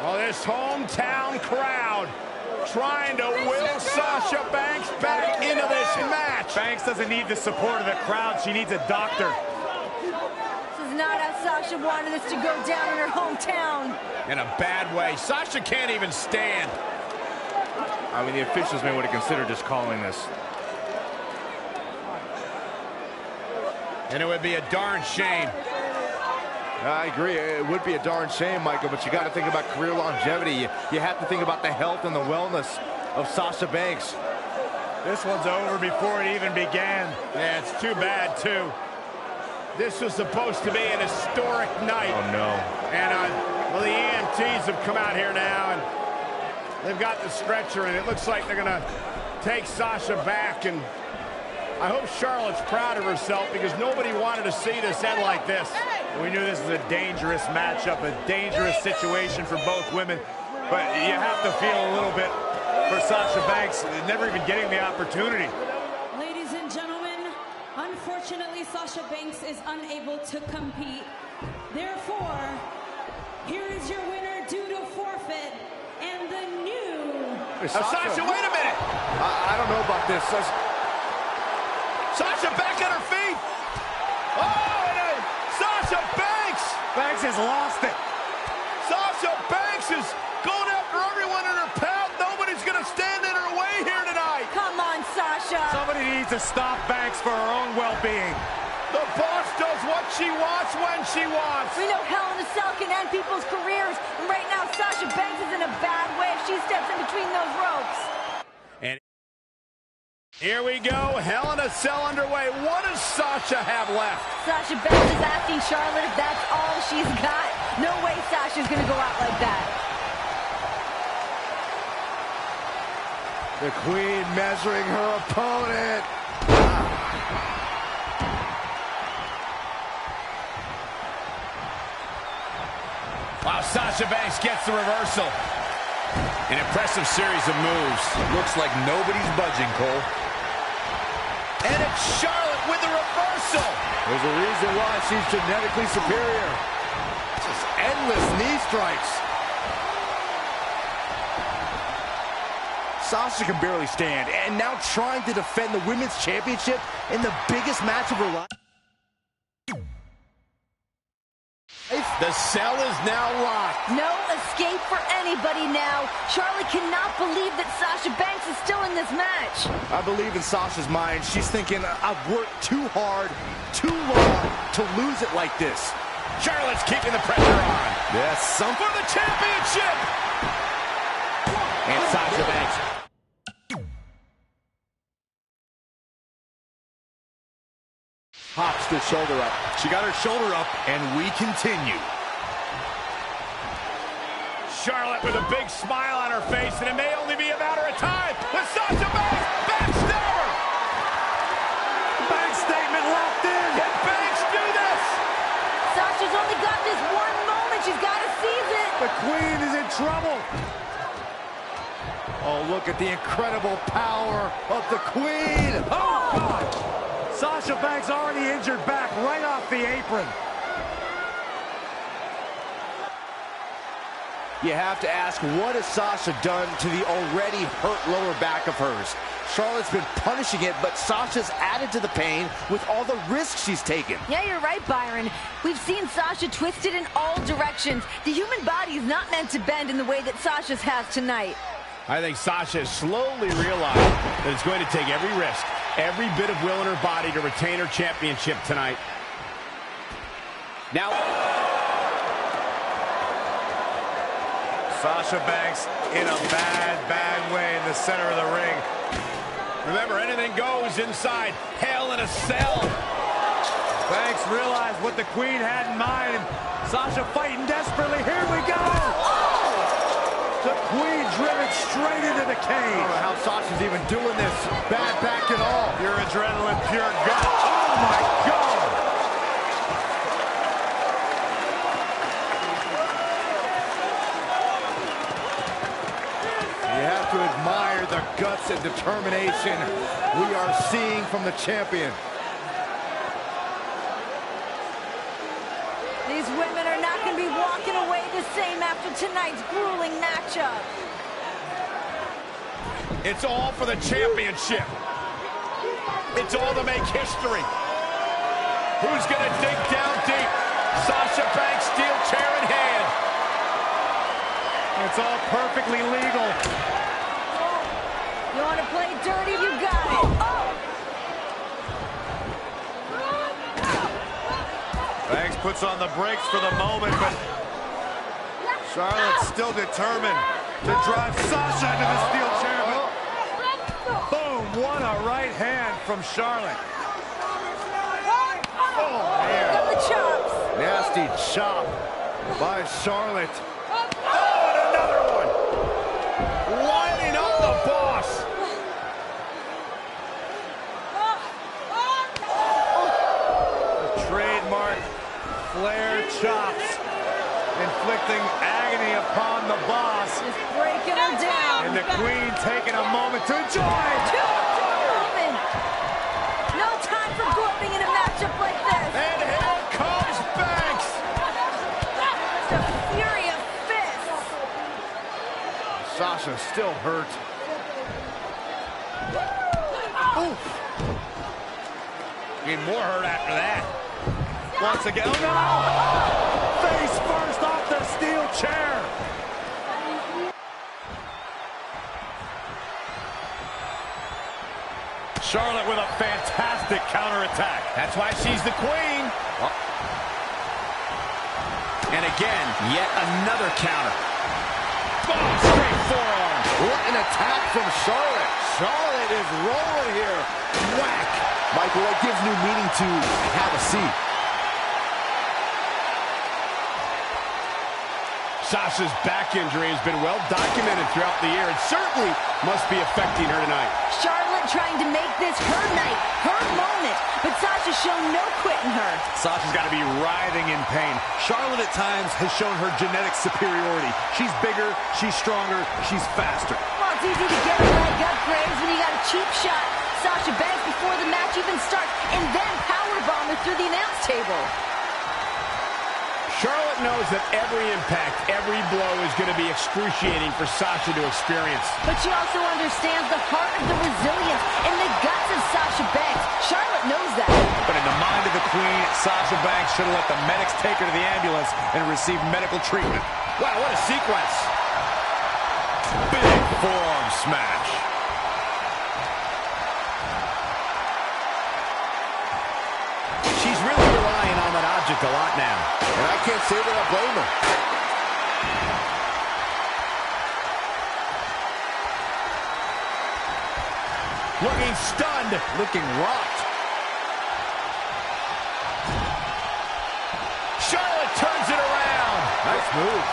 [SPEAKER 4] Well, this hometown crowd trying to will Sasha Banks back into this match.
[SPEAKER 1] Banks doesn't need the support of the crowd. She needs a doctor.
[SPEAKER 2] This is not how Sasha wanted this to go down in her hometown.
[SPEAKER 4] In a bad way. Sasha can't even stand.
[SPEAKER 6] I mean, the officials may want to consider just calling this.
[SPEAKER 4] And it would be a darn shame.
[SPEAKER 6] I agree. It would be a darn shame, Michael, but you got to think about career longevity. You have to think about the health and the wellness of Sasha Banks.
[SPEAKER 1] This one's over before it even began.
[SPEAKER 4] Yeah, it's too bad, too. This was supposed to be an historic night.
[SPEAKER 6] Oh, no.
[SPEAKER 4] And, well, the EMTs have come out here now, and they've got the stretcher, and it looks like they're going to take Sasha back. And I hope Charlotte's proud of herself, because nobody wanted to see this end like this.
[SPEAKER 1] We knew this was a dangerous matchup, a dangerous situation for both women, but you have to feel a little bit for Sasha Banks, never even getting the opportunity.
[SPEAKER 5] Ladies and gentlemen, unfortunately, Sasha Banks is unable to compete. Therefore, here is your winner due to forfeit, and the new...
[SPEAKER 4] Sasha, wait a minute!
[SPEAKER 6] I don't know about this.
[SPEAKER 4] Sasha back on her feet! Oh, and Sasha Banks!
[SPEAKER 1] Banks has lost it.
[SPEAKER 4] Sasha Banks is going after everyone in her path. Nobody's going to stand in her way here tonight.
[SPEAKER 2] Come on, Sasha.
[SPEAKER 1] Somebody needs to stop Banks for her own well-being.
[SPEAKER 4] The boss does what she wants when she wants.
[SPEAKER 2] We know Hell in a Cell can end people's careers, and right now Sasha Banks is in a bad way if she steps in between those ropes.
[SPEAKER 4] And here we go, Hell in a Cell underway. What does Sasha have left?
[SPEAKER 2] Sasha Banks is asking Charlotte if that's all she's got. No way Sasha's gonna go out like that.
[SPEAKER 6] The Queen measuring her opponent.
[SPEAKER 4] Wow, Sasha Banks gets the reversal. An impressive series of moves.
[SPEAKER 3] Looks like nobody's budging, Cole.
[SPEAKER 6] And it's Charlotte with the reversal. There's a reason why she's genetically superior. Just endless knee strikes. Sasha can barely stand, and now trying to defend the Women's Championship in the biggest match of her life.
[SPEAKER 4] The cell is now locked.
[SPEAKER 2] No escape for anybody now. Charlotte cannot believe that Sasha Banks is still in this match.
[SPEAKER 6] I believe in Sasha's mind. She's thinking, I've worked too hard, too long to lose it like this.
[SPEAKER 4] Charlotte's keeping the pressure on.
[SPEAKER 6] Yes, some
[SPEAKER 4] For the championship!
[SPEAKER 6] and Sasha Banks. Hops the shoulder up.
[SPEAKER 1] She got her shoulder up, and we continue.
[SPEAKER 4] Charlotte with a big smile on her face, and it may only be a matter of time with Sasha Banks. Backstabber!
[SPEAKER 1] Banks statement locked in.
[SPEAKER 4] Can Banks do this?
[SPEAKER 2] Sasha's only got this one moment. She's got to seize it.
[SPEAKER 1] The Queen is in trouble.
[SPEAKER 6] Oh, look at the incredible power of the Queen.
[SPEAKER 1] Oh, God. Sasha Banks already injured back right off the apron.
[SPEAKER 6] You have to ask, what has Sasha done to the already hurt lower back of hers? Charlotte's been punishing it, but Sasha's added to the pain with all the risks she's taken.
[SPEAKER 2] Yeah, you're right, Byron. We've seen Sasha twisted in all directions. The human body is not meant to bend in the way that Sasha's has tonight.
[SPEAKER 4] I think Sasha has slowly realized that it's going to take every risk, every bit of will in her body to retain her championship tonight. Now,
[SPEAKER 1] Sasha Banks in a bad way in the center of the ring.
[SPEAKER 4] remember, anything goes inside Hell in a Cell.
[SPEAKER 1] Banks realized what the Queen had in mind. Sasha fighting desperately. Here we go. The Queen driven straight into the cage.
[SPEAKER 6] I don't know how Sasha's even doing this. Bad back and all.
[SPEAKER 1] Pure adrenaline, pure gut. Oh, my God.
[SPEAKER 6] You have to admire the guts and determination we are seeing from the champion.
[SPEAKER 2] These women are not going to be walking away the same after tonight's grueling matchup.
[SPEAKER 4] It's all for the championship. It's all to make history. Who's going to dig down deep? Sasha Banks, steel chair in hand.
[SPEAKER 1] It's all perfectly legal.
[SPEAKER 2] You want to play dirty? You got it. Oh!
[SPEAKER 1] Banks puts on the brakes for the moment, but Charlotte's still determined to drive Sasha into the steel chair. But boom, what a right hand from Charlotte.
[SPEAKER 6] Oh, man.
[SPEAKER 2] Got the chops.
[SPEAKER 6] Nasty chop by Charlotte.
[SPEAKER 4] Oh, and another one. Lining up the boss.
[SPEAKER 1] Trademark Flair chops, inflicting agony upon the boss.
[SPEAKER 2] Just breaking her down.
[SPEAKER 1] And the Queen taking a moment to enjoy.
[SPEAKER 2] Woman. No time for gloating in a matchup like this.
[SPEAKER 4] And here comes Banks.
[SPEAKER 2] The fury of fists.
[SPEAKER 6] Sasha's still hurt. Oof.
[SPEAKER 4] Need more hurt after that.
[SPEAKER 1] Once again, oh no! Face first off the steel chair. Charlotte with a fantastic counterattack.
[SPEAKER 4] That's why she's the queen. And again, yet another counter. Oh, straight forearm.
[SPEAKER 6] What an attack from Charlotte. Charlotte is rolling here. Whack. Michael, that gives new meaning to have a seat.
[SPEAKER 4] Sasha's back injury has been well documented throughout the year. It certainly must be affecting her tonight.
[SPEAKER 2] Charlotte trying to make this her night, her moment. But Sasha's shown no quitting her.
[SPEAKER 1] Sasha's got to be writhing in pain. Charlotte at times has shown her genetic superiority. She's bigger, she's stronger, she's faster.
[SPEAKER 2] Well, it's easy to get a leg up, Graves, when you got a cheap shot. Sasha Banks before the match even starts, and then powerbomb her through the announce table.
[SPEAKER 4] Charlotte knows that every impact, every blow is going to be excruciating for Sasha to experience.
[SPEAKER 2] But she also understands the heart of the resilience and the guts of Sasha Banks. Charlotte knows that.
[SPEAKER 1] But in the mind of the Queen, Sasha Banks should have let the medics take her to the ambulance and receive medical treatment.
[SPEAKER 4] Wow, what a sequence.
[SPEAKER 3] Big forearm smash.
[SPEAKER 4] She's really relying on that object a lot now.
[SPEAKER 6] And I can't say that I blame her.
[SPEAKER 4] Looking stunned.
[SPEAKER 6] Looking rocked.
[SPEAKER 4] Charlotte turns it around.
[SPEAKER 6] Nice move.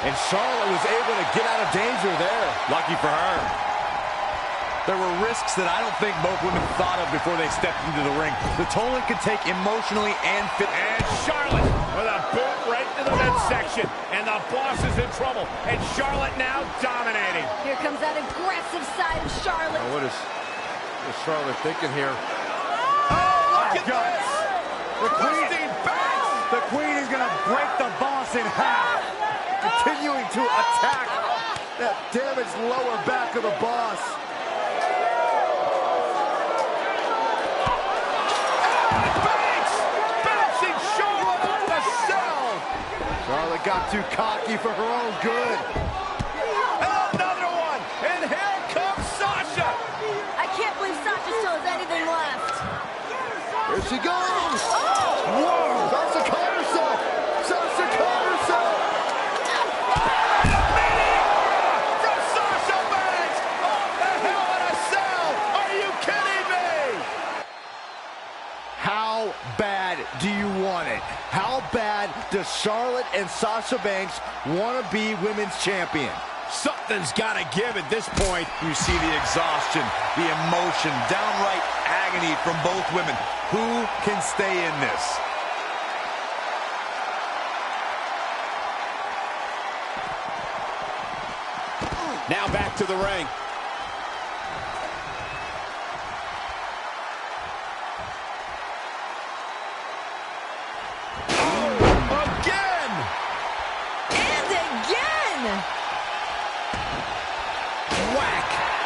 [SPEAKER 6] And Charlotte was able to get out of danger there.
[SPEAKER 1] Lucky for her. There were risks that I don't think both women thought of before they stepped into the ring. The toll it could take emotionally and physically.
[SPEAKER 4] And Charlotte with a boot right to the midsection. And the boss is in trouble. And Charlotte now dominating.
[SPEAKER 2] Here comes that aggressive side of Charlotte.
[SPEAKER 6] Now what is Charlotte thinking here?
[SPEAKER 4] Oh, look at
[SPEAKER 1] God.
[SPEAKER 4] this.
[SPEAKER 1] The Queen,
[SPEAKER 4] Banks.
[SPEAKER 1] the Queen is going to break the boss in half.
[SPEAKER 6] Continuing to attack that damaged lower back of the boss. Charlotte got too cocky for her own good.
[SPEAKER 4] Another one, and here comes Sasha.
[SPEAKER 2] I can't believe Sasha still has anything left.
[SPEAKER 6] Here she goes. Whoa! Sasha caught herself. Sasha caught herself.
[SPEAKER 4] From Sasha Banks. Oh, the hell in a cell. Are you kidding me?
[SPEAKER 6] How bad do you want it? How bad does Charlotte and Sasha Banks want to be women's champion?
[SPEAKER 4] Something's got to give at this point.
[SPEAKER 3] You see the exhaustion, the emotion, downright agony from both women. Who can stay in this?
[SPEAKER 4] Now back to the ring.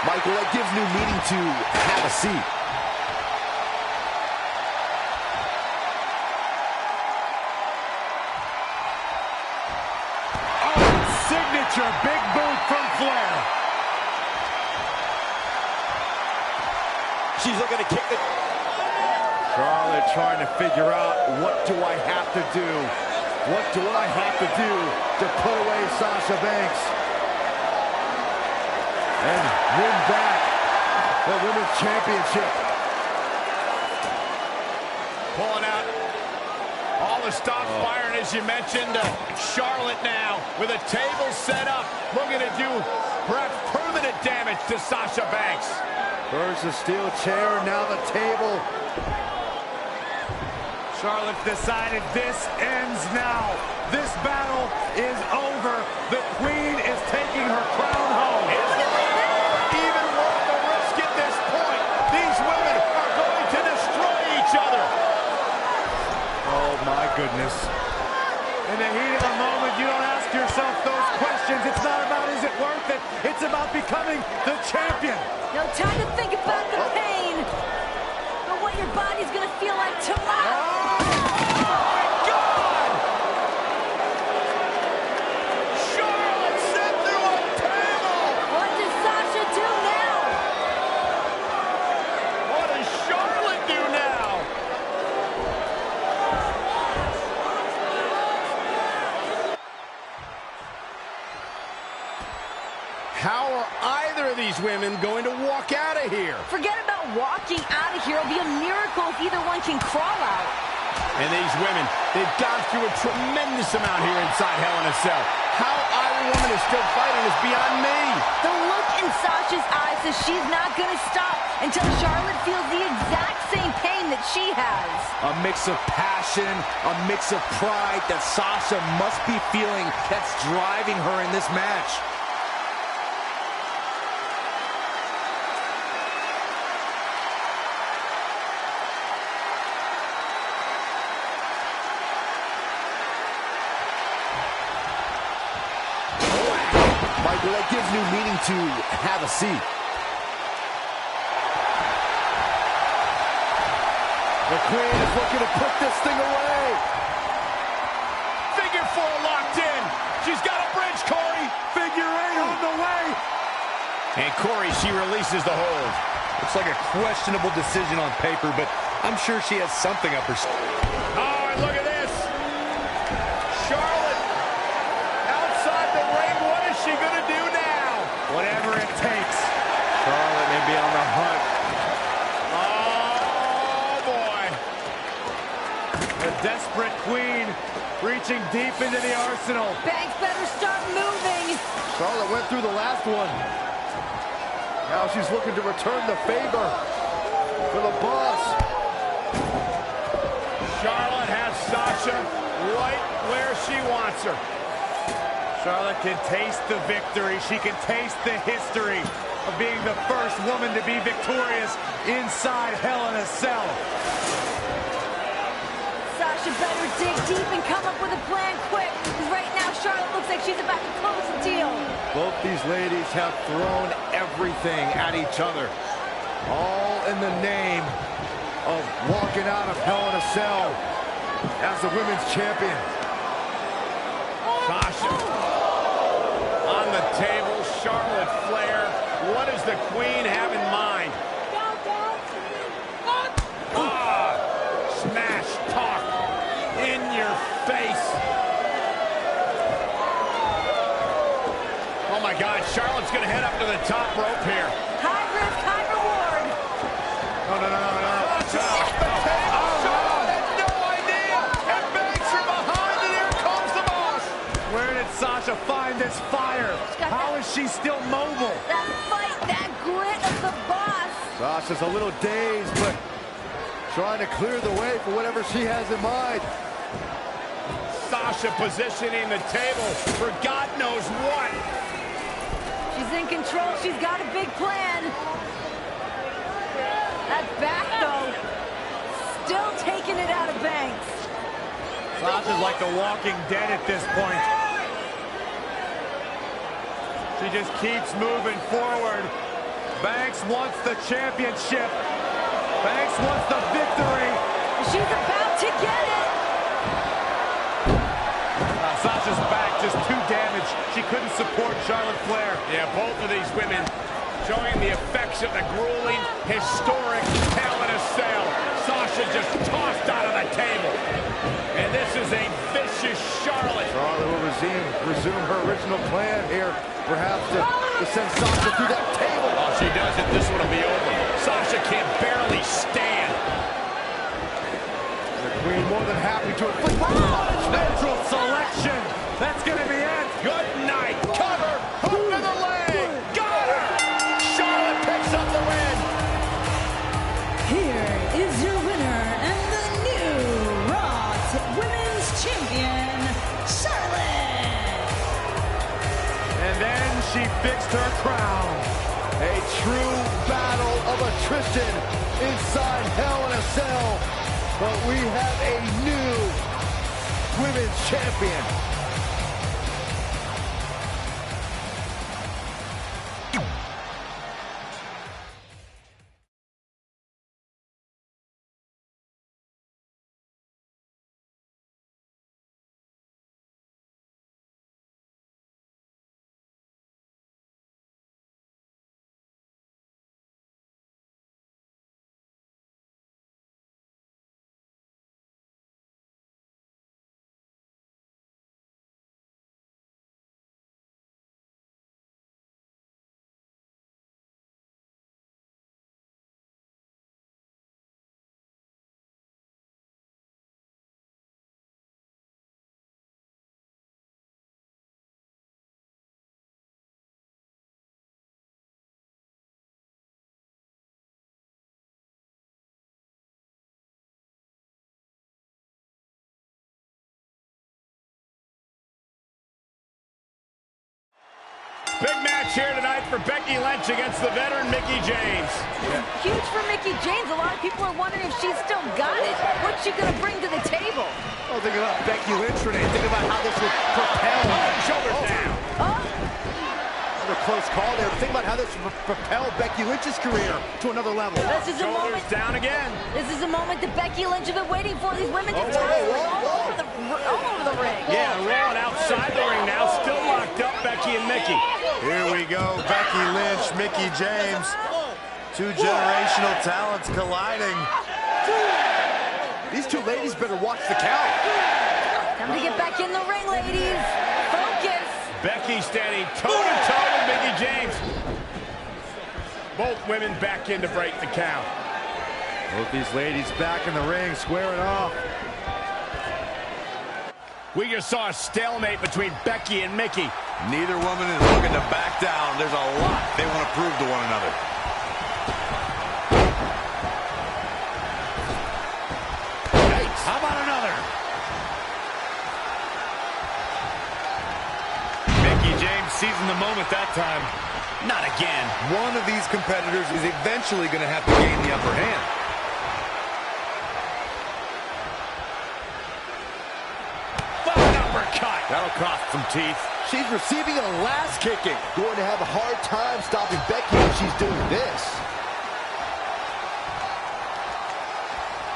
[SPEAKER 6] Michael, that gives new meaning to have a seat.
[SPEAKER 1] Oh, signature big boot from Flair.
[SPEAKER 4] She's looking to kick it.
[SPEAKER 6] Charlotte trying to figure out, what do I have to do? What do I have to do to put away Sasha Banks and win back the Women's Championship?
[SPEAKER 4] Pulling out all the stops firing, as you mentioned. Charlotte now with a table set up, looking to do perhaps permanent damage to Sasha Banks.
[SPEAKER 6] First the steel chair, now the table.
[SPEAKER 1] Charlotte decided this ends now. This battle is over. The Queen is taking her crown home.
[SPEAKER 4] Even worth the risk at this point. These women are going to destroy each other.
[SPEAKER 1] Oh, my goodness. In the heat of the moment, you don't ask yourself those questions. It's not about is it worth it. It's about becoming the champion.
[SPEAKER 2] No time to think about the pain, but what your body's going to feel like tomorrow.
[SPEAKER 4] How are either of these women going to walk out of here?
[SPEAKER 2] Forget about walking out of here. It'll be a miracle if either one can crawl out.
[SPEAKER 4] And these women, they've gone through a tremendous amount here inside Hell in a Cell. How either woman is still fighting is beyond me.
[SPEAKER 2] The look in Sasha's eyes says she's not going to stop until Charlotte feels the exact same pain that she has.
[SPEAKER 1] A mix of passion, a mix of pride that Sasha must be feeling that's driving her in this match.
[SPEAKER 6] Michael, that gives new meaning to have a seat. The Queen is looking to put this thing away.
[SPEAKER 4] Figure 4 locked in. She's got a bridge, Corey.
[SPEAKER 1] Figure 8 on the way.
[SPEAKER 4] And Corey, she releases the hold.
[SPEAKER 1] Looks like a questionable decision on paper, but I'm sure she has something up her sleeve.
[SPEAKER 4] Oh, and look at this. Charlotte outside the ring. What is she going to do now?
[SPEAKER 1] Whatever it takes. Charlotte may be on the hunt.
[SPEAKER 4] Oh, boy.
[SPEAKER 1] The desperate Queen reaching deep into the arsenal.
[SPEAKER 2] Banks better start moving.
[SPEAKER 6] Charlotte went through the last one. Now she's looking to return the favor for the boss.
[SPEAKER 4] Charlotte has Sasha right where she wants her.
[SPEAKER 1] Charlotte can taste the victory. She can taste the history of being the first woman to be victorious inside Hell in a Cell.
[SPEAKER 2] Sasha better dig deep and come up with a plan quick. Because right now, Charlotte looks like she's about to close the deal.
[SPEAKER 6] Both these ladies have thrown everything at each other. All in the name of walking out of Hell in a Cell as the women's champion.
[SPEAKER 4] Sasha on the table. Charlotte Flair. What does the Queen have in mind? Smash talk in your face. Oh my God, Charlotte's gonna head up to the top rope here.
[SPEAKER 2] High risk, high reward.
[SPEAKER 6] No.
[SPEAKER 4] Sasha off the table. Charlotte had no idea. And Banks from behind, and here comes the boss.
[SPEAKER 1] Where did Sasha find this fire? How is she still mobile?
[SPEAKER 2] That fight, that grit of the boss.
[SPEAKER 6] Sasha's a little dazed, but trying to clear the way for whatever she has in mind.
[SPEAKER 4] Sasha positioning the table for God knows what.
[SPEAKER 2] She's in control. She's got a big plan. That back, though, still taking it out of Banks.
[SPEAKER 1] Sasha's like the walking dead at this point. She just keeps moving forward. Banks wants the championship. Banks wants the victory.
[SPEAKER 2] She's about to get it.
[SPEAKER 1] Sasha's back just too damaged. She couldn't support Charlotte Flair.
[SPEAKER 4] Yeah, both of these women showing the effects of the grueling, historic Hell in a Cell. Sasha just tossed out of the table. And this is a vicious Charlotte.
[SPEAKER 6] Charlotte will resume her original plan here, perhaps to send Sasha through that table.
[SPEAKER 4] Oh, she does it, this one will be over. Sasha can barely stand.
[SPEAKER 6] The Queen more than happy to inflict
[SPEAKER 1] Natural selection. That's going to be it.
[SPEAKER 4] Good night. Cover. Hook to the leg. Got her. Charlotte picks up the win.
[SPEAKER 5] Here is your winner and the new Raw Women's Champion, Charlotte.
[SPEAKER 1] And then she fixed her crown.
[SPEAKER 6] a true battle of attrition inside Hell in a Cell. But we have a new women's champion.
[SPEAKER 4] Big match here tonight for Becky Lynch against the veteran Mickie James.
[SPEAKER 2] Huge for Mickie James. A lot of people are wondering if she's still got it. What's she going to bring to the table?
[SPEAKER 6] Oh, think about Becky Lynch, Renee. Think about how this would propel.
[SPEAKER 4] Shoulders down.
[SPEAKER 6] Another close call there. Think about how this would propel Becky Lynch's career to another level.
[SPEAKER 2] This is a
[SPEAKER 4] Shoulders
[SPEAKER 2] moment.
[SPEAKER 4] down again.
[SPEAKER 2] This is a moment that Becky Lynch has been waiting for. These women just all over the ring.
[SPEAKER 4] Yeah, rolling outside the ring now. Still locked up, Becky and Mickie.
[SPEAKER 3] Here we go. Becky Lynch, Mickie James. Two generational talents colliding.
[SPEAKER 6] These two ladies better watch the count.
[SPEAKER 2] Time to get back in the ring, ladies. Focus.
[SPEAKER 4] Becky standing toe-to-toe with Mickie James. Both women back in to break the count.
[SPEAKER 6] Both these ladies back in the ring, squaring off.
[SPEAKER 4] We just saw a stalemate between Becky and Mickie.
[SPEAKER 3] Neither woman is looking to back down. There's a lot they want to prove to one another.
[SPEAKER 6] How about another?
[SPEAKER 1] Mickie James seizing the moment that time.
[SPEAKER 4] Not again.
[SPEAKER 3] One of these competitors is eventually going to have to gain the upper hand.
[SPEAKER 4] Uppercut.
[SPEAKER 1] That'll cost some teeth.
[SPEAKER 6] She's receiving a last kicking. Going to have a hard time stopping Becky when she's doing this.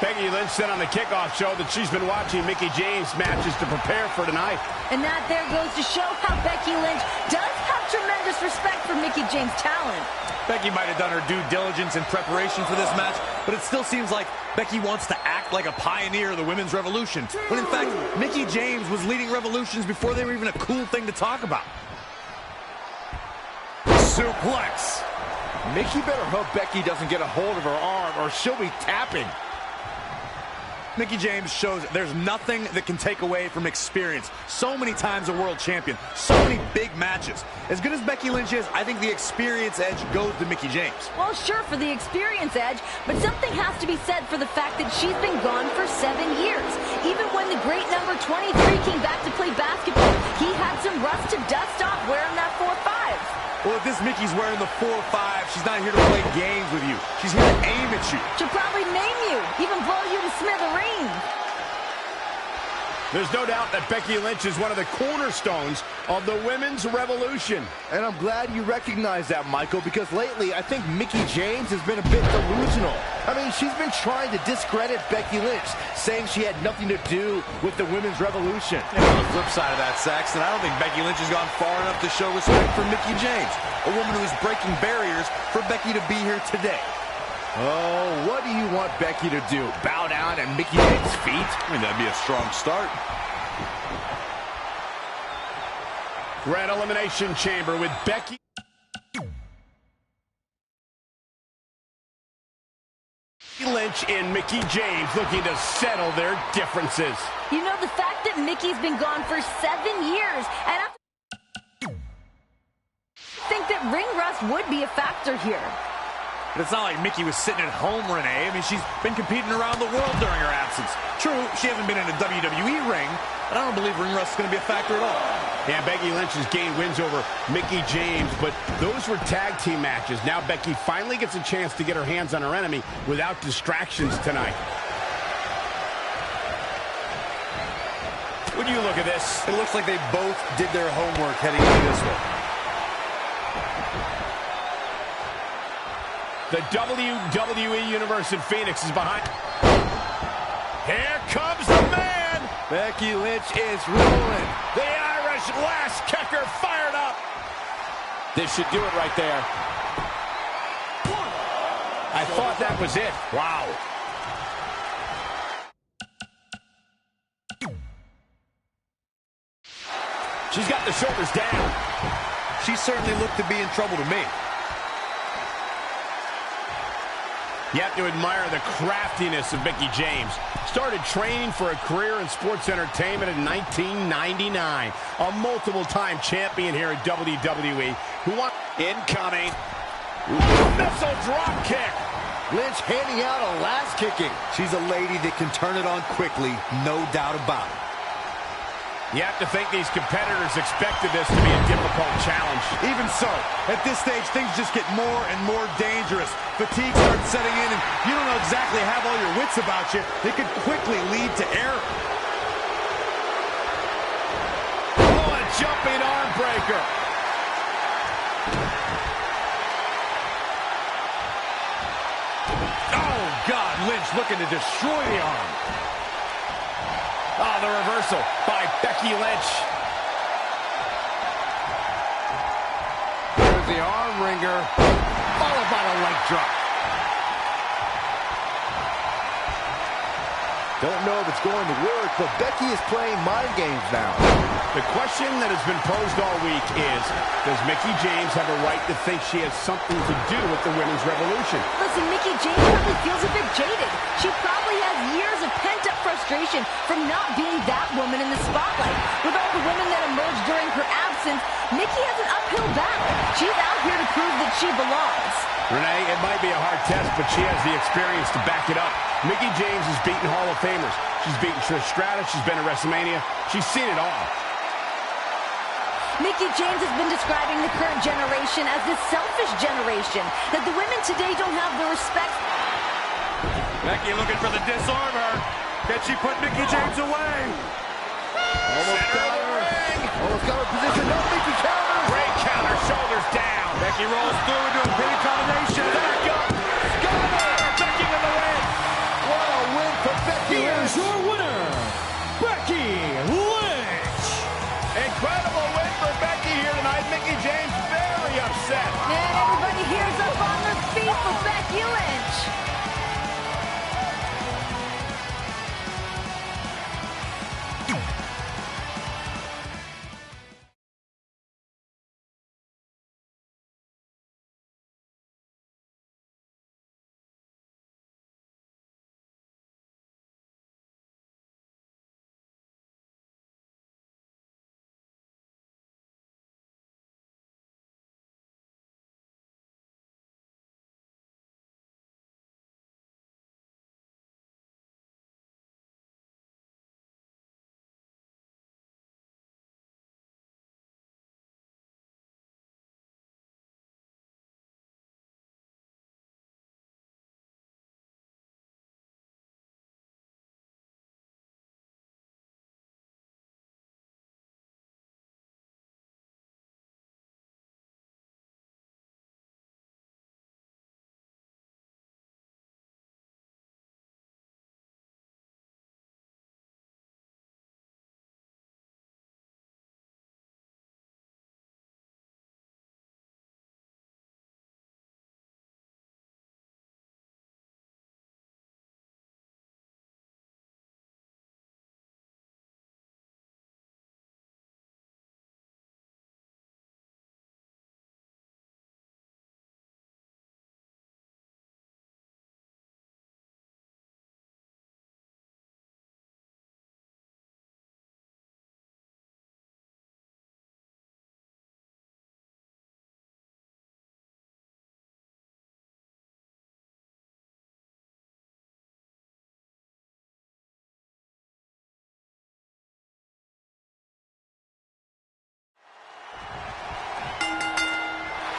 [SPEAKER 4] Becky Lynch said on the kickoff show that she's been watching Mickie James matches to prepare for tonight.
[SPEAKER 2] And that there goes to show how Becky Lynch does have tremendous respect for Mickie James' talent.
[SPEAKER 1] Becky might have done her due diligence in preparation for this match, but it still seems like Becky wants to act like a pioneer of the women's revolution, when in fact, Mickie James was leading revolutions before they were even a cool thing to talk about. Suplex.
[SPEAKER 6] Mickie better hope Becky doesn't get a hold of her arm or she'll be tapping.
[SPEAKER 1] Mickie James shows there's nothing that can take away from experience. So many times a world champion, so many big matches. As good as Becky Lynch is, I think the experience edge goes to Mickie James.
[SPEAKER 2] Well, sure, for the experience edge, but something has to be said for the fact that she's been gone for 7 years. Even when the great number 23 came back to play basketball, he had some rust to dust off wearing that 4-5.
[SPEAKER 1] Well, if this Mickey's wearing the 4-5, she's not here to play games with you. She's here to aim at you.
[SPEAKER 2] She'll probably maim you, even blow you to smithereens.
[SPEAKER 4] There's no doubt that Becky Lynch is one of the cornerstones of the women's revolution.
[SPEAKER 6] And I'm glad you recognize that, Michael, because lately I think Mickie James has been a bit delusional. I mean, she's been trying to discredit Becky Lynch, saying she had nothing to do with the women's revolution.
[SPEAKER 3] And on the flip side of that, Saxton, I don't think Becky Lynch has gone far enough to show respect for Mickie James, a woman who is breaking barriers for Becky to be here today.
[SPEAKER 6] Oh, what do you want Becky to do? Bow down at Mickie James' feet?
[SPEAKER 3] I mean, that'd be a strong start.
[SPEAKER 4] Red Elimination Chamber with Becky Lynch and Mickie James looking to settle their differences.
[SPEAKER 2] You know, the fact that Mickie's been gone for 7 years, and I think that ring rust would be a factor here.
[SPEAKER 1] But it's not like Mickie was sitting at home, Renee. I mean, she's been competing around the world during her absence. True, she hasn't been in a WWE ring, but I don't believe ring rust is going to be a factor at all.
[SPEAKER 4] Yeah, Becky Lynch has gained wins over Mickie James, but those were tag team matches. Now Becky finally gets a chance to get her hands on her enemy without distractions tonight. Would you look at this?
[SPEAKER 3] It looks like they both did their homework heading into this one.
[SPEAKER 4] The WWE Universe in Phoenix is behind. Here comes the man.
[SPEAKER 6] Becky Lynch is rolling.
[SPEAKER 4] The Irish last kicker fired up.
[SPEAKER 6] This should do it right there.
[SPEAKER 4] I thought that was it. Wow. She's got the shoulders down.
[SPEAKER 3] She certainly looked to be in trouble to me.
[SPEAKER 4] You have to admire the craftiness of Mickie James. Started training for a career in sports entertainment in 1999. A multiple-time champion here at WWE. Who won? Incoming. Missile drop kick.
[SPEAKER 6] Lynch handing out a last kicking.
[SPEAKER 3] She's a lady that can turn it on quickly, no doubt about it.
[SPEAKER 4] You have to think these competitors expected this to be a difficult challenge.
[SPEAKER 1] Even so, at this stage, things just get more and more dangerous. Fatigue starts setting in, and you don't know exactly have all your wits about you. It could quickly lead to error.
[SPEAKER 4] Oh, a jumping arm breaker.
[SPEAKER 1] Oh, God, Lynch looking to destroy the arm.
[SPEAKER 4] Oh, the reversal by Becky Lynch.
[SPEAKER 6] There's the arm wringer, followed by the leg drop. Don't know if it's going to work, but Becky is playing mind games now.
[SPEAKER 4] The question that has been posed all week is, does Mickie James have a right to think she has something to do with the women's revolution?
[SPEAKER 2] Listen, Mickie James probably feels a bit jaded. She probably has years of pent-up frustration from not being that woman in the spotlight. With all the women that emerged during her absence, Mickie has an uphill battle. She's out here to prove that she belongs.
[SPEAKER 4] Renee, it might be a hard test, but she has the experience to back it up. Mickie James has beaten Hall of Famers. She's beaten Trish Stratus. She's been at WrestleMania. She's seen it all.
[SPEAKER 2] Mickie James has been describing the current generation as the selfish generation, that the women today don't have the respect.
[SPEAKER 1] Becky looking for the disarmer. Can she put Mickie James away?
[SPEAKER 6] Almost got her. Almost got her position. No, Mickie counter.
[SPEAKER 4] Great counter, shoulders down.
[SPEAKER 1] Becky rolls through into a pinning combination.
[SPEAKER 4] Back up. Got her. Becky with the win.
[SPEAKER 6] What a win for Becky.
[SPEAKER 7] Here's your winner, Becky Lynch.
[SPEAKER 4] Incredible win for Becky here tonight. Mickie James very upset.
[SPEAKER 2] And everybody here's up on their feet for Becky Lynch.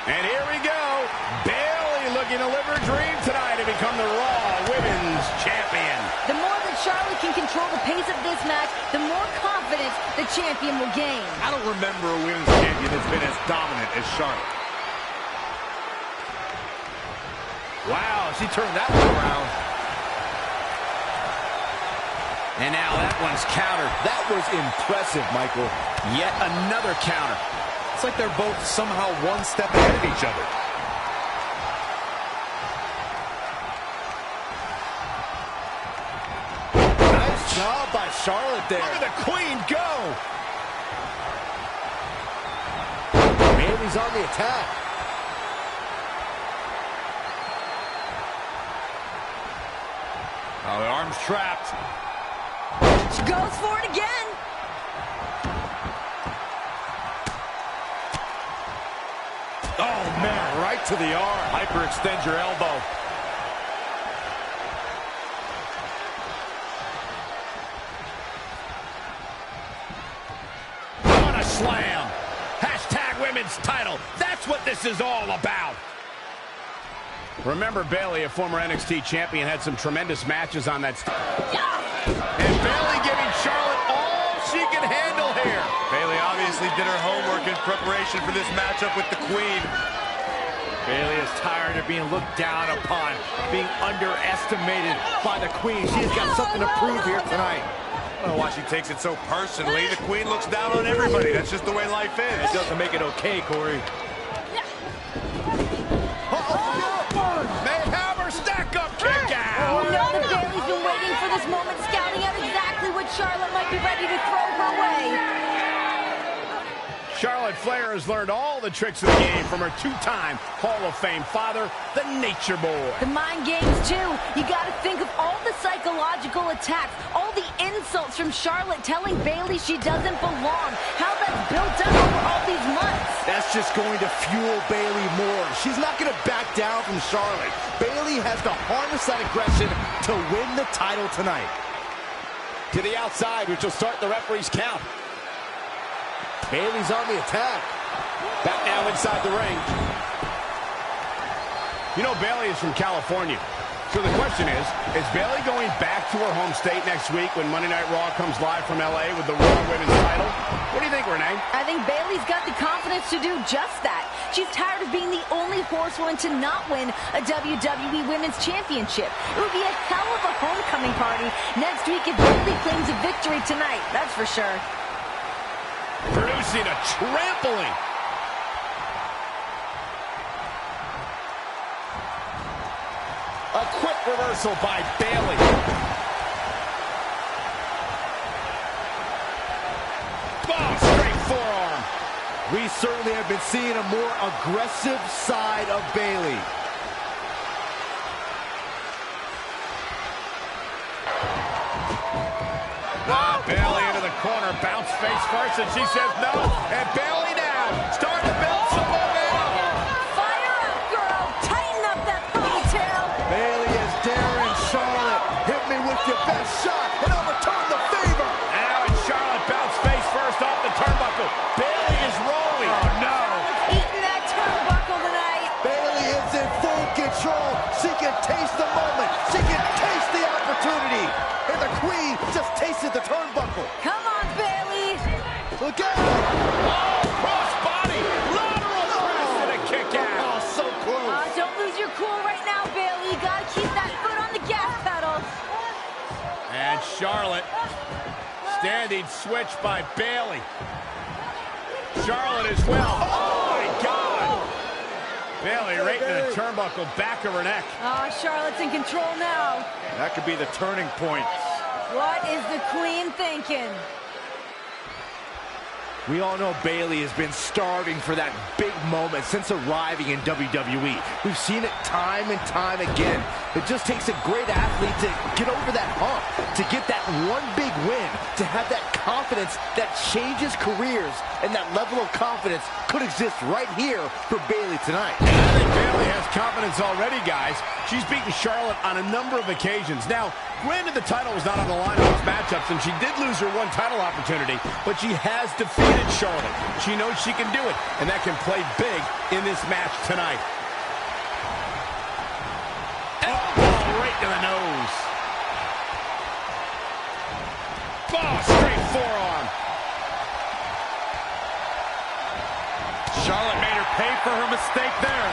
[SPEAKER 4] And here we go. Bayley looking to live her dream tonight to become the Raw Women's Champion.
[SPEAKER 2] The more that Charlotte can control the pace of this match, the more confidence the champion will gain.
[SPEAKER 1] I don't remember a women's champion that's been as dominant as Charlotte.
[SPEAKER 6] Wow, she turned that one around.
[SPEAKER 7] And now that one's countered.
[SPEAKER 6] That was impressive, Michael.
[SPEAKER 7] Yet another counter.
[SPEAKER 1] It's like they're both somehow one step ahead of each other.
[SPEAKER 6] Nice job by Charlotte there.
[SPEAKER 4] Look at the Queen go.
[SPEAKER 6] Bayley's on the attack.
[SPEAKER 1] Oh, the arm's trapped.
[SPEAKER 2] She goes for it again.
[SPEAKER 1] Oh, man, right to the arm. Hyperextend your elbow.
[SPEAKER 4] slam. Hashtag women's title. That's what this is all about. Remember, Bayley, a former NXT champion, had some tremendous matches on that And Bayley giving Charlotte all she can handle here.
[SPEAKER 3] Bayley obviously did her homework in preparation for this matchup with the Queen.
[SPEAKER 6] Bayley is tired of being looked down upon, being underestimated by the Queen. She's got something to prove here tonight.
[SPEAKER 3] I don't know why she takes it so personally. The Queen looks down on everybody. That's just the way life is.
[SPEAKER 6] It doesn't make it okay, Corey.
[SPEAKER 4] They have her stack up kick out.
[SPEAKER 2] Oh, no, Bayley's been waiting for this moment, scouting out exactly what Charlotte might be ready to throw her way.
[SPEAKER 4] Charlotte Flair has learned all the tricks of the game from her two-time Hall of Fame father, the Nature Boy.
[SPEAKER 2] The mind games, too. You got to think of all the psychological attacks, all the insults from Charlotte telling Bayley she doesn't belong, how that's built up over all these months.
[SPEAKER 6] That's just going to fuel Bayley more. She's not going to back down from Charlotte. Bayley has to harness that aggression to win the title tonight. To the outside, which will start the referee's count. Bayley's on the attack. Back now inside the ring.
[SPEAKER 4] You know, Bayley is from California. So the question is Bayley going back to her home state next week when Monday Night Raw comes live from LA with the Raw Women's title? What do you think, Renee?
[SPEAKER 2] I think Bayley's got the confidence to do just that. She's tired of being the only horsewoman to not win a WWE Women's Championship. It would be a hell of a homecoming party next week if Bayley claims a victory tonight, that's for sure.
[SPEAKER 4] Producing a trampling.
[SPEAKER 6] A quick reversal by Bayley.
[SPEAKER 4] Oh, straight forearm.
[SPEAKER 6] We certainly have been seeing a more aggressive side of Bayley.
[SPEAKER 4] Bayley into the corner, bounce face first, and she says no. And Bayley now, starting to build some momentum.
[SPEAKER 2] Fire up, girl. Tighten up that ponytail.
[SPEAKER 6] Bayley is daring Charlotte. Hit me with your best shot, and I'll return the favor.
[SPEAKER 4] Now and Charlotte bounce face first off the turnbuckle. Bayley is rolling. Oh, no.
[SPEAKER 2] Eating that turnbuckle tonight.
[SPEAKER 6] Bayley is in full control. She can taste the moment. She can taste the opportunity. And the Queen just tasted the turnbuckle.
[SPEAKER 2] Come on, Bayley.
[SPEAKER 6] Look out.
[SPEAKER 4] Oh, cross body. Lateral twist and a kick out.
[SPEAKER 6] Oh, so close.
[SPEAKER 2] Don't lose your cool right now, Bayley. You got to keep that foot on the gas pedal.
[SPEAKER 4] And Charlotte, standing switch by Bayley. Charlotte as well. Oh, my God. Bayley right in the turnbuckle, back of her neck.
[SPEAKER 2] Oh, Charlotte's in control now.
[SPEAKER 6] That could be the turning point.
[SPEAKER 2] What is the Queen thinking?
[SPEAKER 6] We all know Bayley has been starving for that big moment since arriving in WWE. We've seen it time and time again. It just takes a great athlete to get over that hump, to get that one big win, to have that confidence that changes careers, and that level of confidence could exist right here for Bayley tonight.
[SPEAKER 4] I think Bayley has confidence already, guys. She's beaten Charlotte on a number of occasions. Now, granted the title was not on the line in those matchups, and she did lose her one title opportunity, but she has defeated Charlotte. She knows she can do it, and that can play big in this match tonight. Elbow right to the nose. Oh, straight forearm.
[SPEAKER 3] Charlotte made her pay for her mistake there.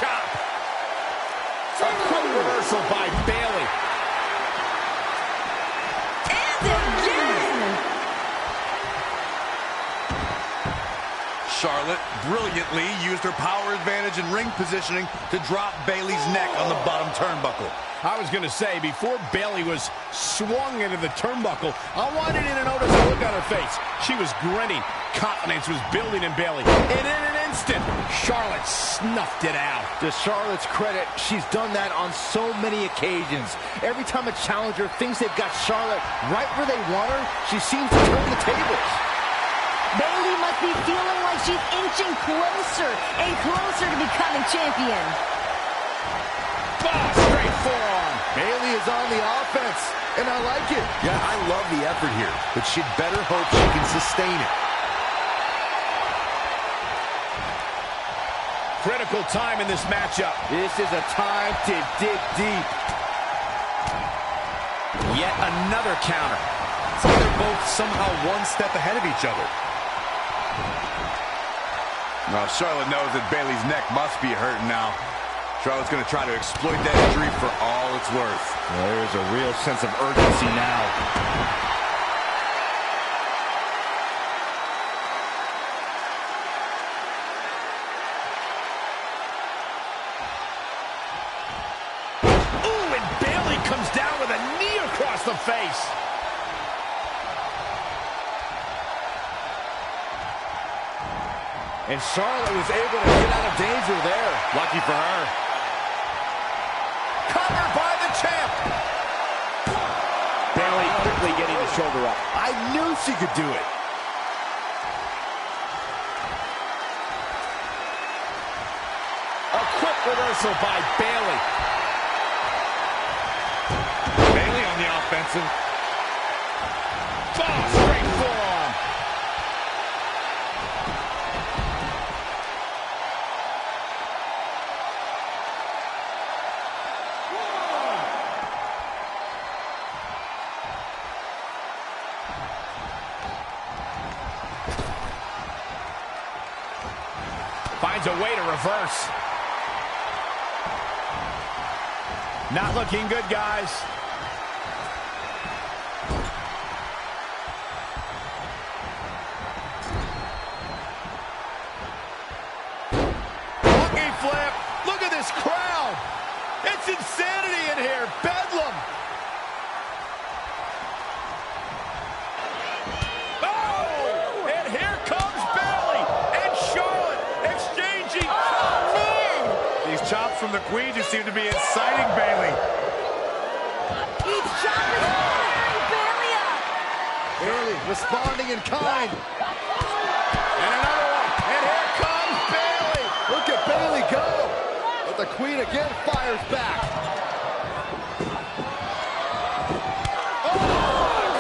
[SPEAKER 4] Chop. A quick reversal by Bayley.
[SPEAKER 2] And again.
[SPEAKER 3] Charlotte brilliantly used her power advantage and ring positioning to drop Bayley's neck on the bottom turnbuckle.
[SPEAKER 4] I was going to say, before Bayley was swung into the turnbuckle, I wanted you to notice the look on her face. She was grinning. Confidence was building in Bayley. And in an instant, Charlotte snuffed it out.
[SPEAKER 6] To Charlotte's credit, she's done that on so many occasions. Every time a challenger thinks they've got Charlotte right where they want her, she seems to turn the tables.
[SPEAKER 2] Bayley must be feeling like she's inching closer and closer to becoming champion.
[SPEAKER 7] Oh, straight forearm.
[SPEAKER 6] Bayley is on the offense, and I like it.
[SPEAKER 3] Yeah, I love the effort here, but she'd better hope she can sustain it.
[SPEAKER 7] Critical time in this matchup.
[SPEAKER 6] This is a time to dig deep.
[SPEAKER 7] Yet another counter.
[SPEAKER 1] It's like they're both somehow one step ahead of each other.
[SPEAKER 3] Well, Charlotte knows that Bayley's neck must be hurting now. Charlotte's going to try to exploit that injury for all it's worth.
[SPEAKER 6] Well, there's a real sense of urgency now.
[SPEAKER 7] Comes down with a knee across the face.
[SPEAKER 6] And Charlotte was able to get out of danger there.
[SPEAKER 1] Lucky for her.
[SPEAKER 6] Covered by the champ.
[SPEAKER 7] Bayley quickly getting the shoulder up.
[SPEAKER 6] I knew she could do it.
[SPEAKER 7] A quick reversal by Bayley.
[SPEAKER 1] On the offensive.
[SPEAKER 7] Oh, straight forearm. Finds a way to reverse. Not looking good, guys.
[SPEAKER 6] Look at this crowd. It's insanity in here. Bedlam.
[SPEAKER 7] Oh! And here comes Bayley and Charlotte exchanging.
[SPEAKER 2] Oh, man.
[SPEAKER 1] These chops from the Queen just seem to be inciting Bayley.
[SPEAKER 2] Each chop is firing Bayley up.
[SPEAKER 6] Bayley responding in kind.
[SPEAKER 7] And another one.
[SPEAKER 6] And here comes Bayley. Look at Bayley go. But the Queen again fires back.
[SPEAKER 7] Oh,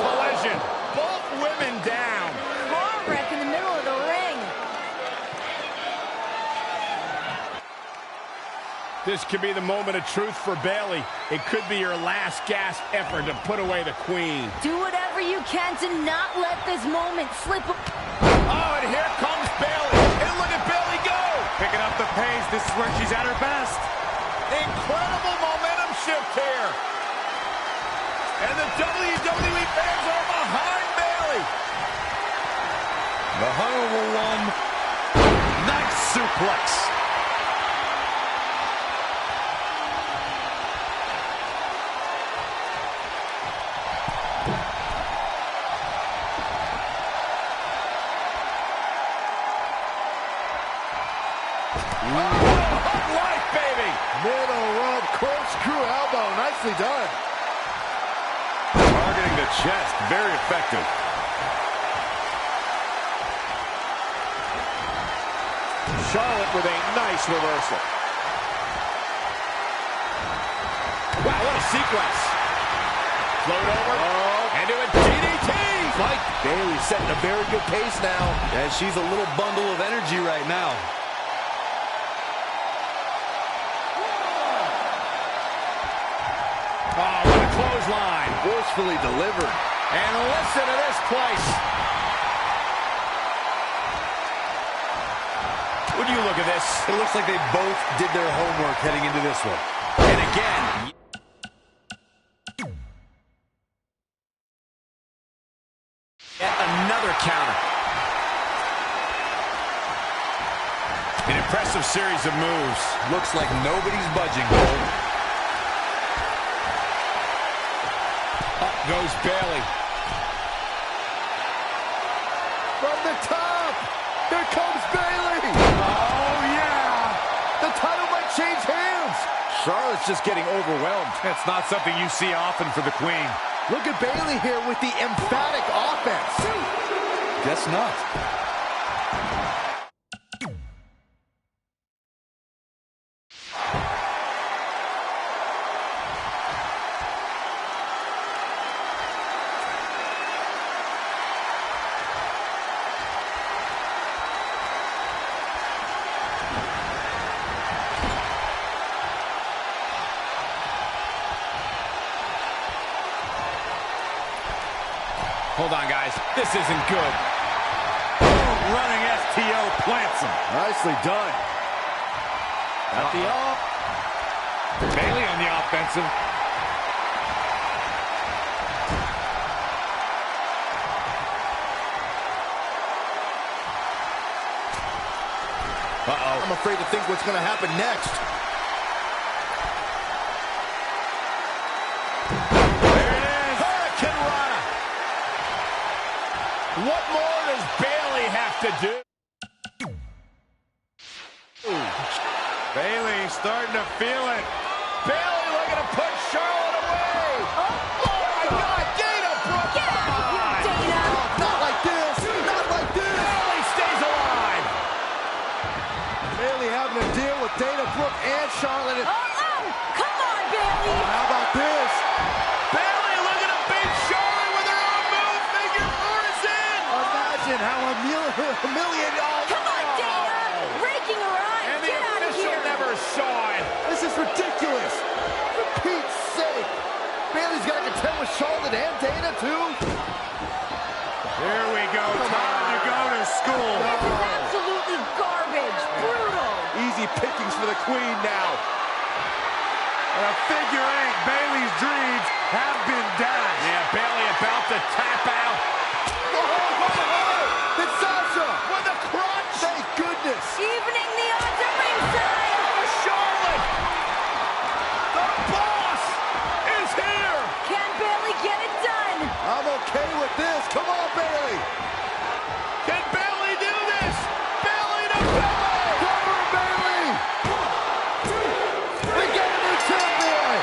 [SPEAKER 7] collision. Both women down.
[SPEAKER 2] Car wreck in the middle of the ring.
[SPEAKER 4] This could be the moment of truth for Bayley. It could be your last gasp effort to put away the Queen.
[SPEAKER 2] Do whatever you can to not let this moment slip.
[SPEAKER 7] Oh, and here comes Bayley. And look at Bayley go.
[SPEAKER 1] Picking up the pace. This is where she's at her best.
[SPEAKER 7] Incredible momentum shift here. And the WWE fans are behind Bayley.
[SPEAKER 1] The Honorable One. Nice suplex.
[SPEAKER 7] Life, baby.
[SPEAKER 6] Middle rope corkscrew elbow. Nicely done.
[SPEAKER 3] Targeting the chest. Very effective.
[SPEAKER 7] Charlotte with a nice reversal. Wow, what a sequence. Float over. And do a DDT.
[SPEAKER 6] Mike Bayley setting a very good pace now.
[SPEAKER 3] And she's a little bundle of energy right now.
[SPEAKER 7] Oh, what a clothesline.
[SPEAKER 6] Forcefully delivered.
[SPEAKER 7] And listen to this place. When you look at this.
[SPEAKER 3] It looks like they both did their homework heading into this one.
[SPEAKER 7] And again. Yet another counter. An impressive series of moves.
[SPEAKER 3] Looks like nobody's budging, Cole.
[SPEAKER 7] Up goes Bayley.
[SPEAKER 6] From the top. Here comes Bayley.
[SPEAKER 7] Oh, yeah.
[SPEAKER 6] The title might change hands. Charlotte's just getting overwhelmed.
[SPEAKER 1] That's not something you see often for the Queen.
[SPEAKER 6] Look at Bayley here with the emphatic offense.
[SPEAKER 3] Guess not.
[SPEAKER 7] Hold on, guys. This isn't good.
[SPEAKER 1] Running STO plants him.
[SPEAKER 6] Nicely done.
[SPEAKER 1] Got the off. Bayley on the offensive.
[SPEAKER 6] Uh-oh. I'm afraid to think what's going to happen next.
[SPEAKER 4] There it is. Hurricane Rana. What more does Bayley have to do?
[SPEAKER 1] Bayley starting to feel it.
[SPEAKER 4] Bayley looking to put Charlotte away. Oh my God, Dana Brooke.
[SPEAKER 2] Get out of here, Dana.
[SPEAKER 6] Not like this. Not like this.
[SPEAKER 4] Bayley stays alive.
[SPEAKER 6] Bayley having to deal with Dana Brooke and Charlotte.
[SPEAKER 2] Oh, come on, Bayley.
[SPEAKER 6] How about this?
[SPEAKER 4] Bayley looking to beat Charlotte with her own move. Figure four is in.
[SPEAKER 6] Imagine how humiliating.
[SPEAKER 2] Come on, Dana. Breaking her eyes.
[SPEAKER 4] And the
[SPEAKER 2] Get out of
[SPEAKER 4] official
[SPEAKER 2] here.
[SPEAKER 4] never saw it.
[SPEAKER 6] This is ridiculous. For Pete's sake. Bayley's got to contend with Charlotte and Dana, too.
[SPEAKER 1] Here we go. Time to go to school.
[SPEAKER 2] This is absolutely garbage. Brutal.
[SPEAKER 6] Easy pickings for the Queen now.
[SPEAKER 1] And a figure eight. Bayley's dreams have been dashed.
[SPEAKER 4] Yeah, Bayley about to tap out.
[SPEAKER 6] It's Sasha.
[SPEAKER 4] With a crunch.
[SPEAKER 6] Thank goodness.
[SPEAKER 2] Evening the odds at ringside.
[SPEAKER 4] For Charlotte. The boss is here.
[SPEAKER 2] Can Bayley get it done?
[SPEAKER 6] I'm okay with this. Come on, Bayley.
[SPEAKER 4] Can Bayley do this? Bayley to Bayley.
[SPEAKER 6] Cover, Bayley. 1, 2, 3. We get a new champion.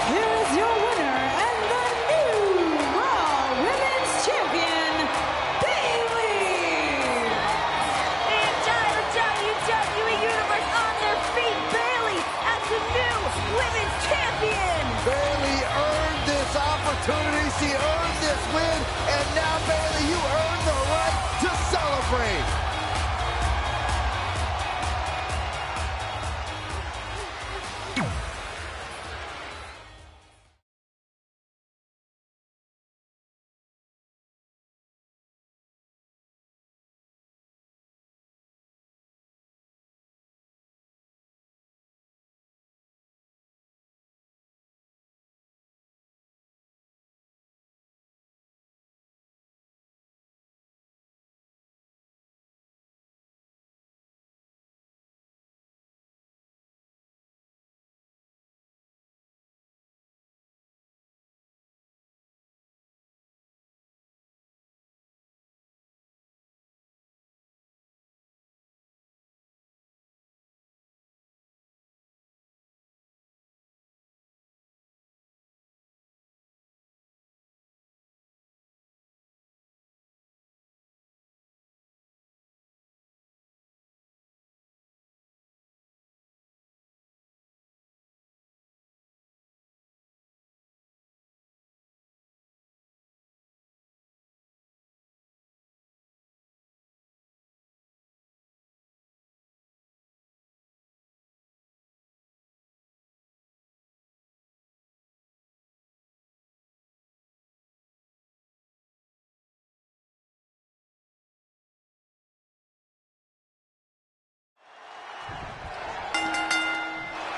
[SPEAKER 5] Here is your winner and the new Raw Women's Champion, Bayley.
[SPEAKER 2] The entire WWE Universe on their feet. Bayley as the new Women's Champion.
[SPEAKER 6] Bayley earned this opportunity. She earned this win. And now, Bayley, you earned the right to celebrate.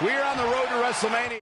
[SPEAKER 4] We are on the road to WrestleMania.